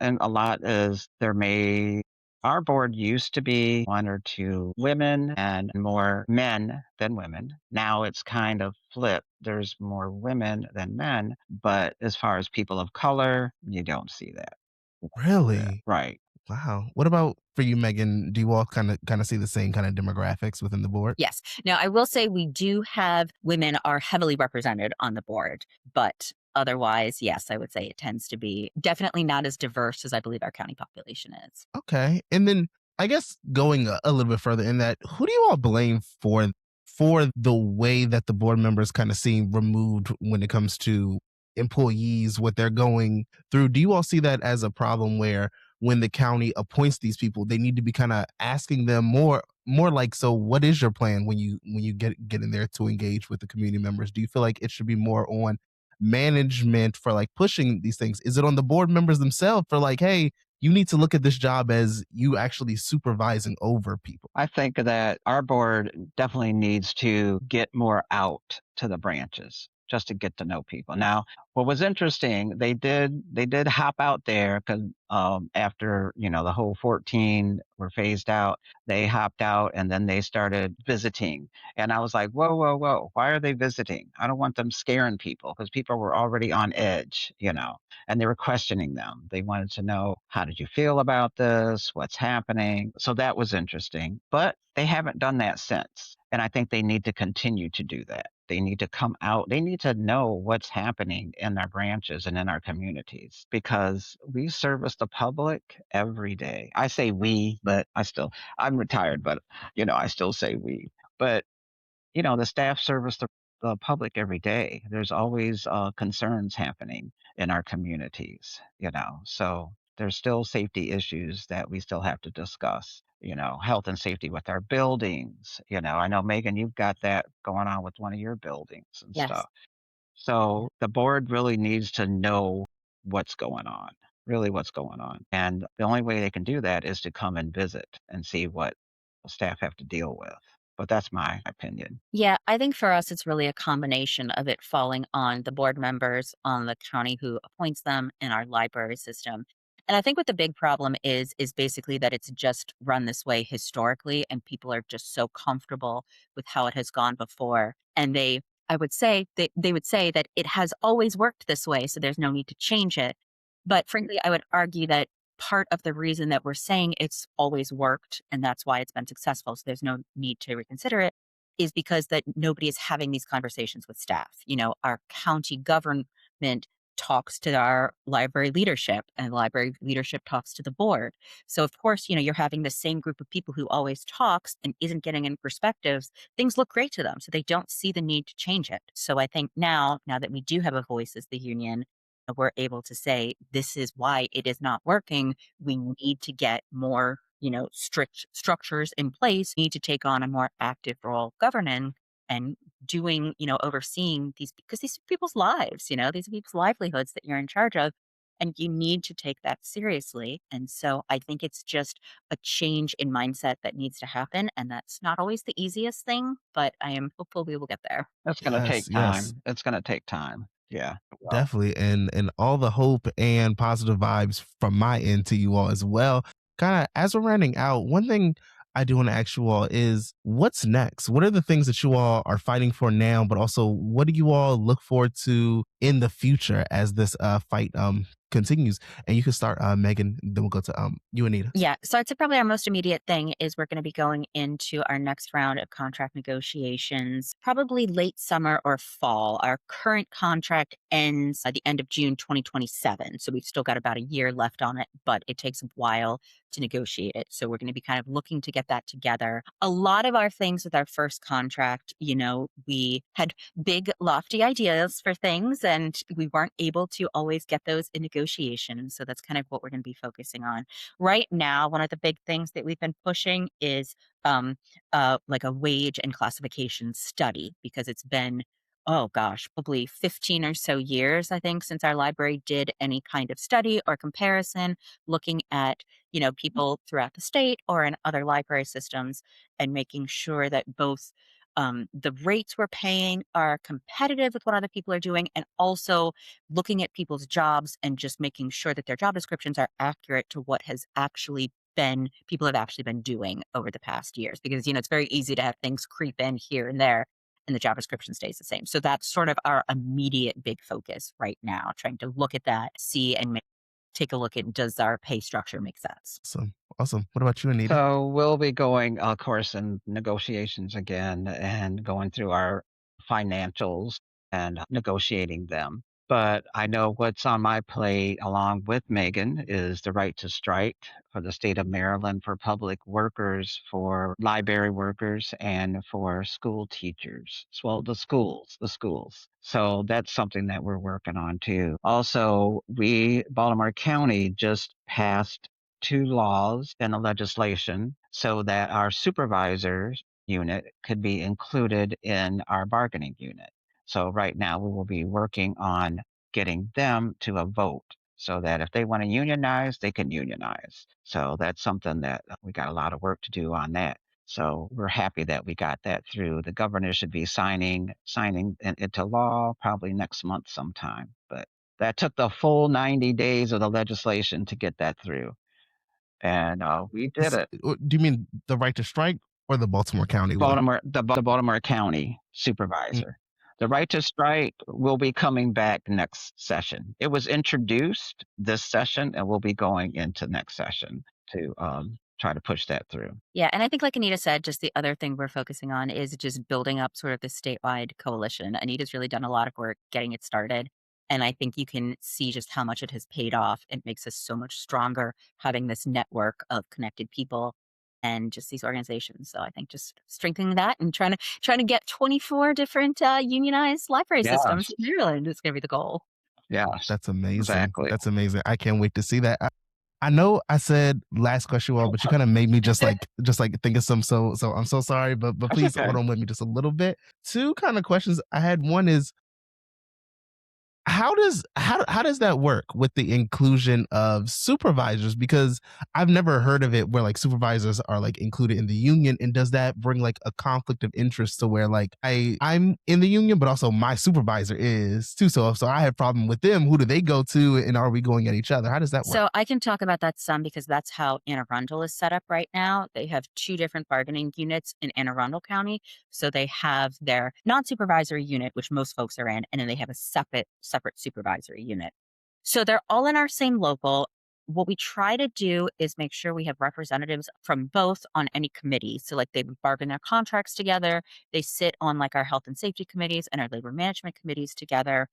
And a lot is our board used to be one or two women and more men than women. Now it's kind of flipped. There's more women than men, but as far as people of color, you don't see that. You don't see that. Really? Right. Wow. What about for you, Megan? Do you all kind of see the same kind of demographics within the board? Yes. Now, I will say we do have women are heavily represented on the board, but otherwise, yes, I would say it tends to be definitely not as diverse as I believe our county population is. Okay. And then I guess going a little bit further in that, who do you all blame for the way that the board members kind of seem removed when it comes to employees, what they're going through? Do you all see that as a problem where when the county appoints these people, they need to be kind of asking them more like, so what is your plan when you get in there to engage with the community members? Do you feel like it should be more on management for like pushing these things? Is it on the board members themselves for like, hey, you need to look at this job as you actually supervising over people? I think that our board definitely needs to get more out to the branches. just to get to know people. Now, what was interesting, they did hop out there because after the whole 14 were phased out, they hopped out and then they started visiting. And I was like, whoa, whoa, whoa! Why are they visiting? I don't want them scaring people because people were already on edge, and they were questioning them. They wanted to know, how did you feel about this? What's happening? So that was interesting. But they haven't done that since. And I think they need to continue to do that. They need to come out. They need to know what's happening in our branches and in our communities because we service the public every day. I say we, but I'm retired, but I still say we. But the staff service the public every day. There's always concerns happening in our communities, so there's still safety issues that we still have to discuss, health and safety with our buildings. I know, Megan, you've got that going on with one of your buildings and Yes. stuff. So the board really needs to know what's going on, really what's going on. And the only way they can do that is to come and visit and see what the staff have to deal with. But that's my opinion. Yeah, I think for us, it's really a combination of it falling on the board members, on the county who appoints them, in our library system. And I think what the big problem is basically that it's just run this way historically, and people are just so comfortable with how it has gone before. And I would say, they would say that it has always worked this way, so there's no need to change it. But frankly, I would argue that part of the reason that we're saying it's always worked and that's why it's been successful, so there's no need to reconsider it, is because that nobody is having these conversations with staff. Our county government talks to our library leadership, and library leadership talks to the board. So of course, you're having the same group of people who always talks and isn't getting any perspectives. Things look great to them, so they don't see the need to change it. So I think now that we do have a voice as the union, we're able to say this is why it is not working. We need to get more, strict structures in place. We need to take on a more active role governing and doing, overseeing these, because these are people's lives, these are people's livelihoods that you're in charge of. And you need to take that seriously. And so I think it's just a change in mindset that needs to happen. And that's not always the easiest thing, but I am hopeful we will get there. That's going to Yes, take yes. time. It's going to take time. Yeah. Well, Definitely, and all the hope and positive vibes from my end to you all as well. Kinda as we're rounding out, one thing I do wanna ask you all is, what's next? What are the things that you all are fighting for now, but also what do you all look forward to in the future as this, fight, continues? And you can start, Megan, then we'll go to, you, Anita. Yeah. So I'd say probably our most immediate thing is we're going to be going into our next round of contract negotiations, probably late summer or fall. Our current contract ends at the end of June 2027. So we've still got about a year left on it, but it takes a while to negotiate it. So we're going to be kind of looking to get that together. A lot of our things with our first contract, we had big, lofty ideas for things, and we weren't able to always get those in negotiation. And so that's kind of what we're going to be focusing on. Right now, one of the big things that we've been pushing is like a wage and classification study, because it's been, oh gosh, probably 15 or so years, I think, since our library did any kind of study or comparison looking at, people throughout the state or in other library systems, and making sure that both the rates we're paying are competitive with what other people are doing, and also looking at people's jobs and just making sure that their job descriptions are accurate to what has actually been people have actually been doing over the past years, because it's very easy to have things creep in here and there and the job description stays the same. So that's sort of our immediate big focus right now, trying to look at that, see, and take a look at, does our pay structure make sense. Awesome, awesome. What about you, Anita? so we'll be going, of course, in negotiations again and going through our financials and negotiating them. But I know what's on my plate, along with Megan, is the right to strike for the state of Maryland, for public workers, for library workers, and for school teachers. Well, the schools. So that's something that we're working on too. Also, Baltimore County, just passed two laws and a legislation so that our supervisors unit could be included in our bargaining unit. So right now we will be working on getting them to a vote so that if they want to unionize, they can unionize. So that's something that we got a lot of work to do on that. So we're happy that we got that through. The governor should be signing it into law probably next month sometime. But that took the full 90 days of the legislation to get that through, and we did it. Do you mean the right to strike or the Baltimore County one? The Baltimore County Mm, supervisor. The right to strike will be coming back next session. It was introduced this session and will be going into next session to try to push that through. Yeah, and I think like Anita said, just the other thing we're focusing on is just building up sort of the statewide coalition. Anita's really done a lot of work getting it started, and I think you can see just how much it has paid off. It makes us so much stronger having this network of connected people and just these organizations. So I think just strengthening that and trying to get 24 different unionized library systems Yes, in Maryland is going to be the goal. yes, that's amazing. exactly. That's amazing. I can't wait to see that. I know I said last question, well, but you kind of made me just like think of some. So I'm so sorry, but That's please okay. hold on with me just a little bit. Two kind of questions I had. One is how does that work with the inclusion of supervisors? Because I've never heard of it where like supervisors are like included in the union, and does that bring like a conflict of interest to where like I'm in the union but also my supervisor is too, so I have problem with them, who do they go to, and are we going at each other? How does that work? So I can talk about that some because that's how Anne Arundel is set up right now. They have two different bargaining units in Anne Arundel County. So they have their non-supervisory unit, which most folks are in, and then they have a separate supervisory unit. So they're all in our same local. What we try to do is make sure we have representatives from both on any committee. So like they bargain their contracts together. They sit on like our health and safety committees and our labor management committees together.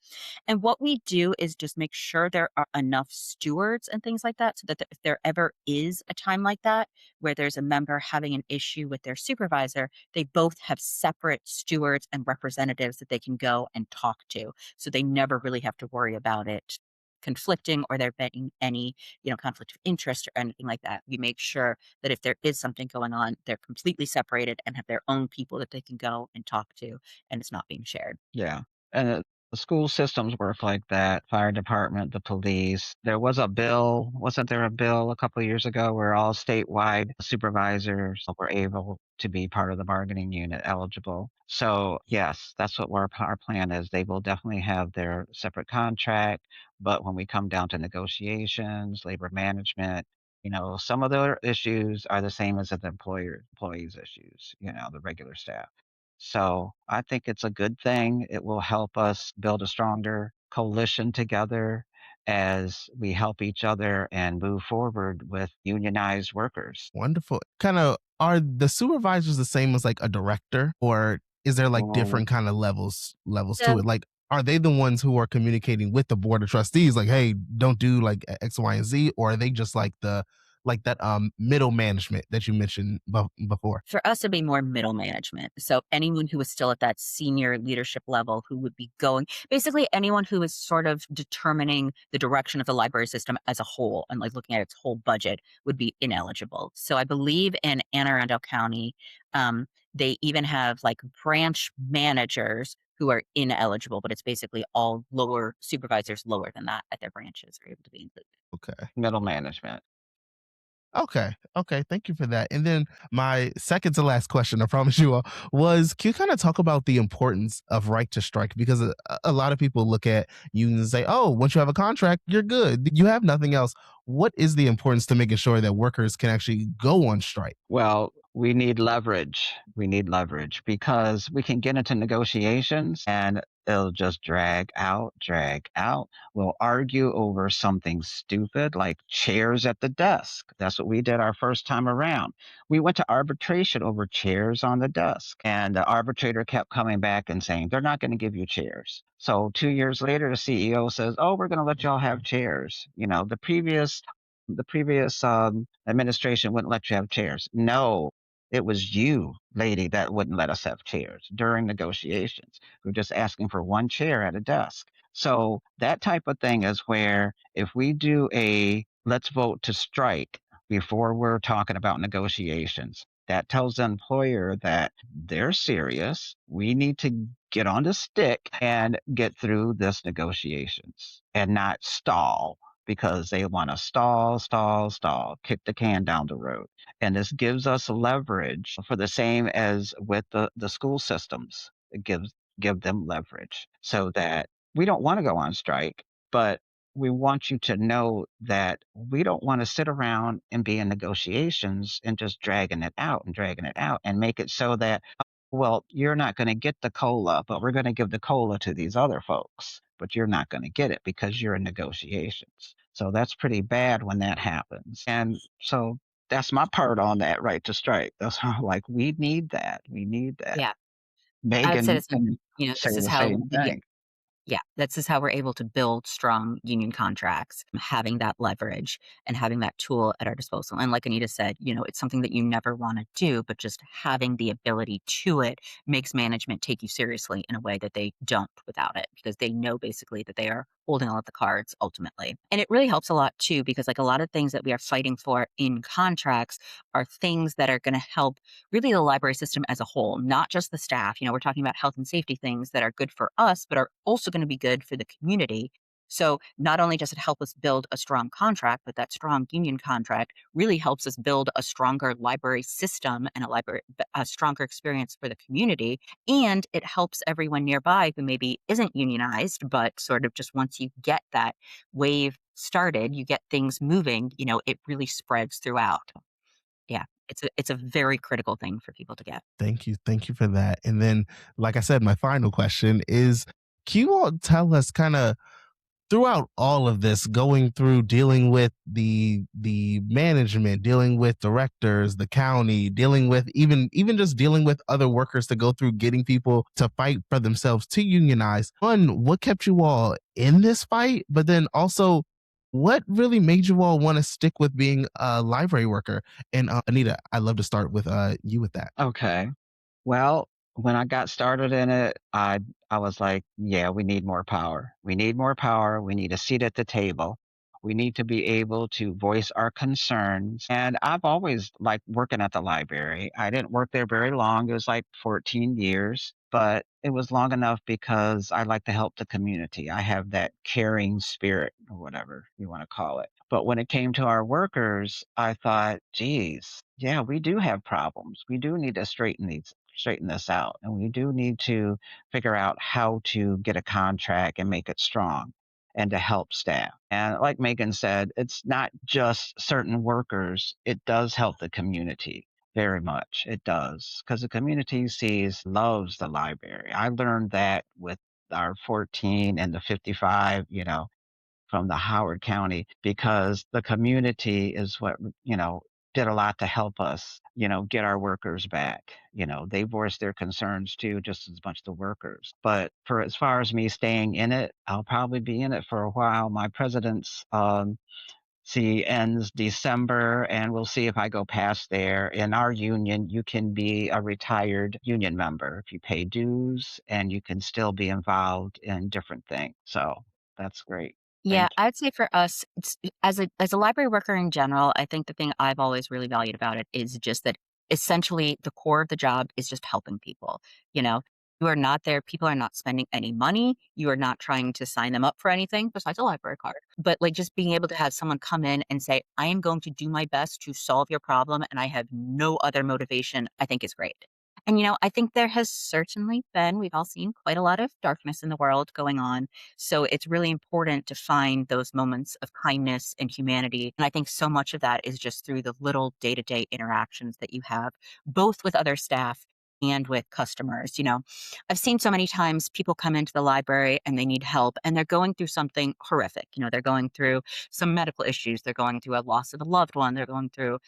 And what we do is just make sure there are enough stewards and things like that so that if there ever is a time like that where there's a member having an issue with their supervisor, they both have separate stewards and representatives that they can go and talk to. So they never really have to worry about it conflicting or there being any, conflict of interest or anything like that. We make sure that if there is something going on, they're completely separated and have their own people that they can go and talk to, and it's not being shared. Yeah. And the school systems work like that, fire department, the police. There was a bill, wasn't there a bill a couple of years ago where all statewide supervisors were able to be part of the bargaining unit eligible? So, yes, that's what our plan is. They will definitely have their separate contract, but when we come down to negotiations, labor management, some of their issues are the same as the employees' issues, the regular staff. So I think it's a good thing. It will help us build a stronger coalition together as we help each other and move forward with unionized workers. Wonderful. Kind of, are the supervisors the same as like a director, or is there like Oh, different kind of levels to it? So Like, are they the ones who are communicating with the board of trustees, like, hey, don't do like X, Y, and Z, or are they just like the like that middle management that you mentioned before? for us, it'd be more middle management. So anyone who is still at that senior leadership level who would be going, basically anyone who is sort of determining the direction of the library system as a whole and like looking at its whole budget would be ineligible. So I believe in Anne Arundel County, they even have like branch managers who are ineligible, but it's basically all lower supervisors lower than that at their branches are able to be included. Okay. middle management. Okay. Okay. Thank you for that. And then my second to last question, I promise you all, was can you kind of talk about the importance of right to strike? Because a lot of people look at unions and say, oh, once you have a contract, you're good. You have nothing else. What is the importance to making sure that workers can actually go on strike? Well, we need leverage. We need leverage because we can get into negotiations and it'll just drag out, drag out. We'll argue over something stupid like chairs at the desk. That's what we did our first time around. We went to arbitration over chairs on the desk, and the arbitrator kept coming back and saying, they're not going to give you chairs. So 2 years later, the CEO says, oh, we're going to let y'all have chairs. The previous administration wouldn't let you have chairs. No, it was you, lady, that wouldn't let us have chairs during negotiations. We are just asking for one chair at a desk. So that type of thing is where if we do a let's vote to strike before we're talking about negotiations, that tells the employer that they're serious. We need to get on the stick and get through this negotiations and not stall because they want to stall, stall, stall, kick the can down the road. And this gives us leverage for the same as with the school systems. It give them leverage so that we don't want to go on strike, but we want you to know that we don't want to sit around and be in negotiations and just dragging it out and make it so that, well, you're not going to get the cola, but we're going to give the cola to these other folks, but you're not going to get it because you're in negotiations. So that's pretty bad when that happens. And so that's my part on that right to strike. That's how, like, we need that. We need that. Yeah. I would say Megan this, can say this is the how same thing. yeah, this is how we're able to build strong union contracts, having that leverage and having that tool at our disposal. And like Anita said, it's something that you never want to do, but just having the ability to it makes management take you seriously in a way that they don't without it, because they know basically that they are holding all of the cards ultimately. And it really helps a lot too, because like a lot of things that we are fighting for in contracts are things that are going to help really the library system as a whole, not just the staff. We're talking about health and safety things that are good for us, but are also going to be good for the community. So not only does it help us build a strong contract, but that strong union contract really helps us build a stronger library system and a stronger experience for the community. And it helps everyone nearby who maybe isn't unionized, but sort of just once you get that wave started, you get things moving, it really spreads throughout. Yeah, it's a very critical thing for people to get. Thank you. Thank you for that. And then, like I said, my final question is, can you all tell us kind of throughout all of this, going through dealing with the management, dealing with directors, the county, dealing with even just dealing with other workers to go through getting people to fight for themselves to unionize. One, what kept you all in this fight? But then also, what really made you all want to stick with being a library worker? And Anita, I'd love to start with you with that. Okay. Well, when I got started in it, I was like, yeah, we need more power. We need more power. We need a seat at the table. We need to be able to voice our concerns. And I've always liked working at the library. I didn't work there very long. It was like 14 years, but it was long enough because I like to help the community. I have that caring spirit or whatever you want to call it. But when it came to our workers, I thought, geez, yeah, we do have problems. We do need to straighten this out. And we do need to figure out how to get a contract and make it strong and to help staff. And like Megan said, it's not just certain workers, it does help the community very much. It does. Because the community loves the library. I learned that with our 14 and the 55, from the Howard County because the community is what, did a lot to help us, get our workers back. They voiced their concerns too, just as much the workers. But for as far as me staying in it, I'll probably be in it for a while. My president's see ends December, and we'll see if I go past there. In our union, you can be a retired union member if you pay dues, and you can still be involved in different things. So that's great. Yeah, Thank you. I'd say for us, as a library worker in general, I think the thing I've always really valued about it is just that essentially the core of the job is just helping people. You know, you are not there, people are not spending any money. You are not trying to sign them up for anything besides a library card. But like just being able to have someone come in and say, I am going to do my best to solve your problem and I have no other motivation, I think is great. And I think there has certainly been, we've all seen quite a lot of darkness in the world going on, so it's really important to find those moments of kindness and humanity. And I think so much of that is just through the little day to day interactions that you have, both with other staff and with customers. I've seen so many times people come into the library and they need help and they're going through something horrific. They're going through some medical issues, they're going through a loss of a loved one, they're going through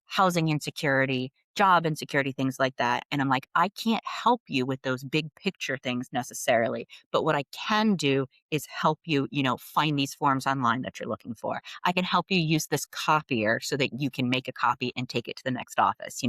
housing insecurity, job insecurity, things like that. And I'm like, I can't help you with those big picture things necessarily. But what I can do is help you, find these forms online that you're looking for. I can help you use this copier so that you can make a copy and take it to the next office.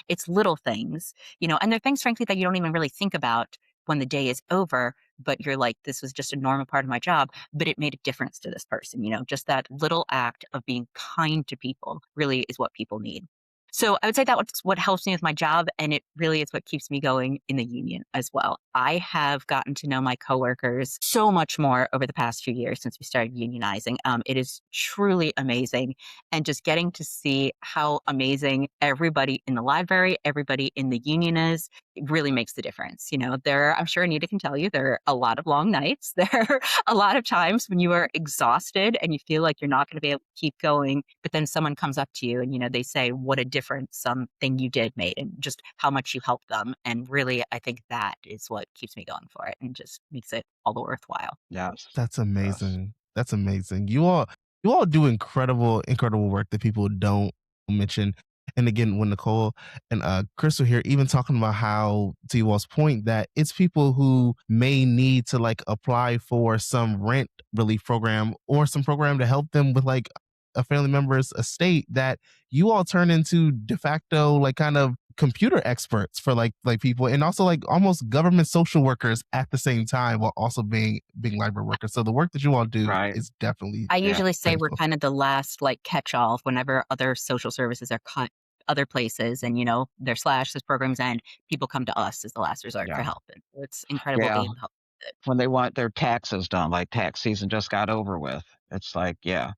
It's little things, and they're things, frankly, that you don't even really think about when the day is over. But you're like, this was just a normal part of my job, but it made a difference to this person. Just that little act of being kind to people really is what people need. So I would say that's what helps me with my job, and it really is what keeps me going in the union as well. I have gotten to know my coworkers so much more over the past few years since we started unionizing. It is truly amazing, and just getting to see how amazing everybody in the library, everybody in the union is, it really makes the difference. I'm sure Anita can tell you, there are a lot of long nights. There are a lot of times when you are exhausted and you feel like you're not going to be able to keep going, but then someone comes up to you and, they say what a difference something you did made and just how much you helped them. And really, I think that is what keeps me going for it and just makes it all the worthwhile. Yes. That's Yes. amazing. That's amazing. You all do incredible work that people don't mention. And again, when Nicole and Crystal here, even talking about how, to you all's point, that it's people who may need to like apply for some rent relief program or some program to help them with like a family member's estate, that you all turn into de facto like kind of computer experts for like people, and also like almost government social workers at the same time, while also being library workers. So the work that you all do Right. is definitely I Yeah. usually say we're critical. kind of the last like catch-all whenever other social services are cut other places and they're slashed as programs end, people come to us as the last resort for Yeah. help. And it's incredible Yeah. being able to help with it. When they want their taxes done, like tax season just got over with. It's like, yeah,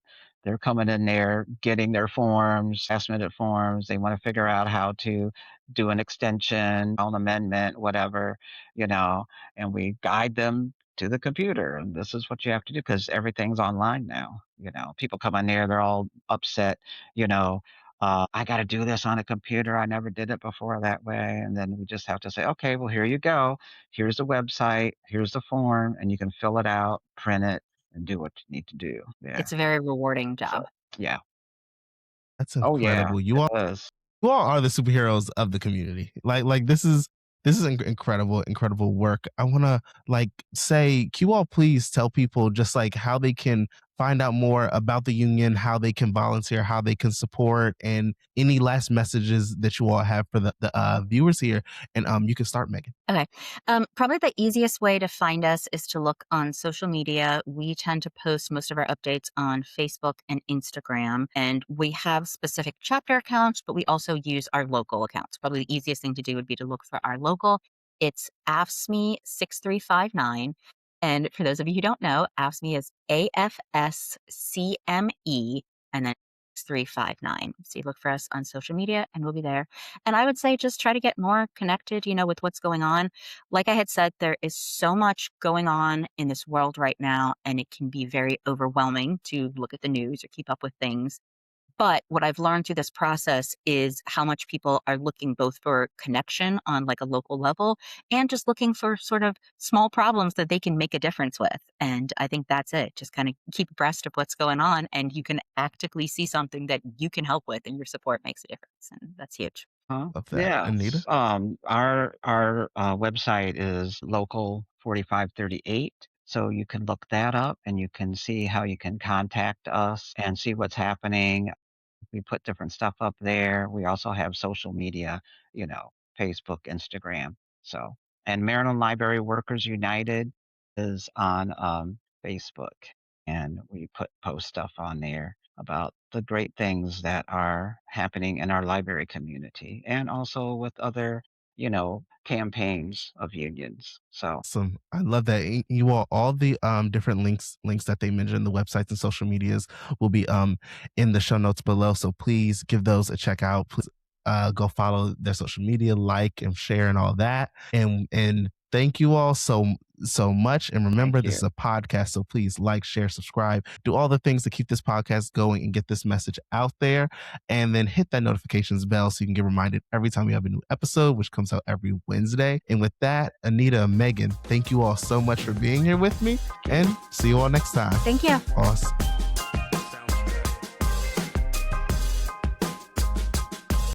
they're coming in there, getting their forms, last minute forms. They want to figure out how to do an extension, an amendment, whatever, you know, and we guide them to the computer. And this is what you have to do because everything's online now. People come in there, they're all upset, you know. I got to do this on a computer. I never did it before that way. And then we just have to say, okay, well, here you go. Here's the website, here's the form, and you can fill it out, print it, and do what you need to do. Yeah. It's a very rewarding So, job. yeah. That's Oh, yeah. incredible. It is. You all are the superheroes of the community. Like this is incredible work. I want to like say, can you all please tell people just like how they can find out more about the union, how they can volunteer, how they can support, and any last messages that you all have for the viewers here. And you can start, Megan. Okay. Probably the easiest way to find us is to look on social media. We tend to post most of our updates on Facebook and Instagram, and we have specific chapter accounts, but we also use our local accounts. Probably the easiest thing to do would be to look for our local. It's AFSCME 6359. And for those of you who don't know, AFSCME is AFSCME and then 6359. So you look for us on social media and we'll be there. And I would say just try to get more connected, with what's going on. Like I had said, there is so much going on in this world right now, and it can be very overwhelming to look at the news or keep up with things. But what I've learned through this process is how much people are looking both for connection on like a local level and just looking for sort of small problems that they can make a difference with. And I think that's it. Just kind of keep abreast of what's going on and you can actively see something that you can help with and your support makes a difference. And that's huge. Huh? Love that, Anita. Yes. Our website is local 4538. So you can look that up and you can see how you can contact us and see what's happening. We put different stuff up there. We also have social media, Facebook, Instagram. So, and Maryland Library Workers United is on Facebook, and we post stuff on there about the great things that are happening in our library community, and also with other, campaigns of unions. So, Awesome. I love that. You all the different links that they mentioned, the websites and social medias will be in the show notes below. So please give those a check out. Please go follow their social media, like and share and all that. And thank you all so much. And remember, thank this you. is a podcast, so please like, share, subscribe, do all the things to keep this podcast going and get this message out there. And then hit that notifications bell so you can get reminded every time we have a new episode, which comes out every Wednesday. And with that, Anita and Megan, thank you all so much for being here with me, and see you all next time. Thank you. Awesome.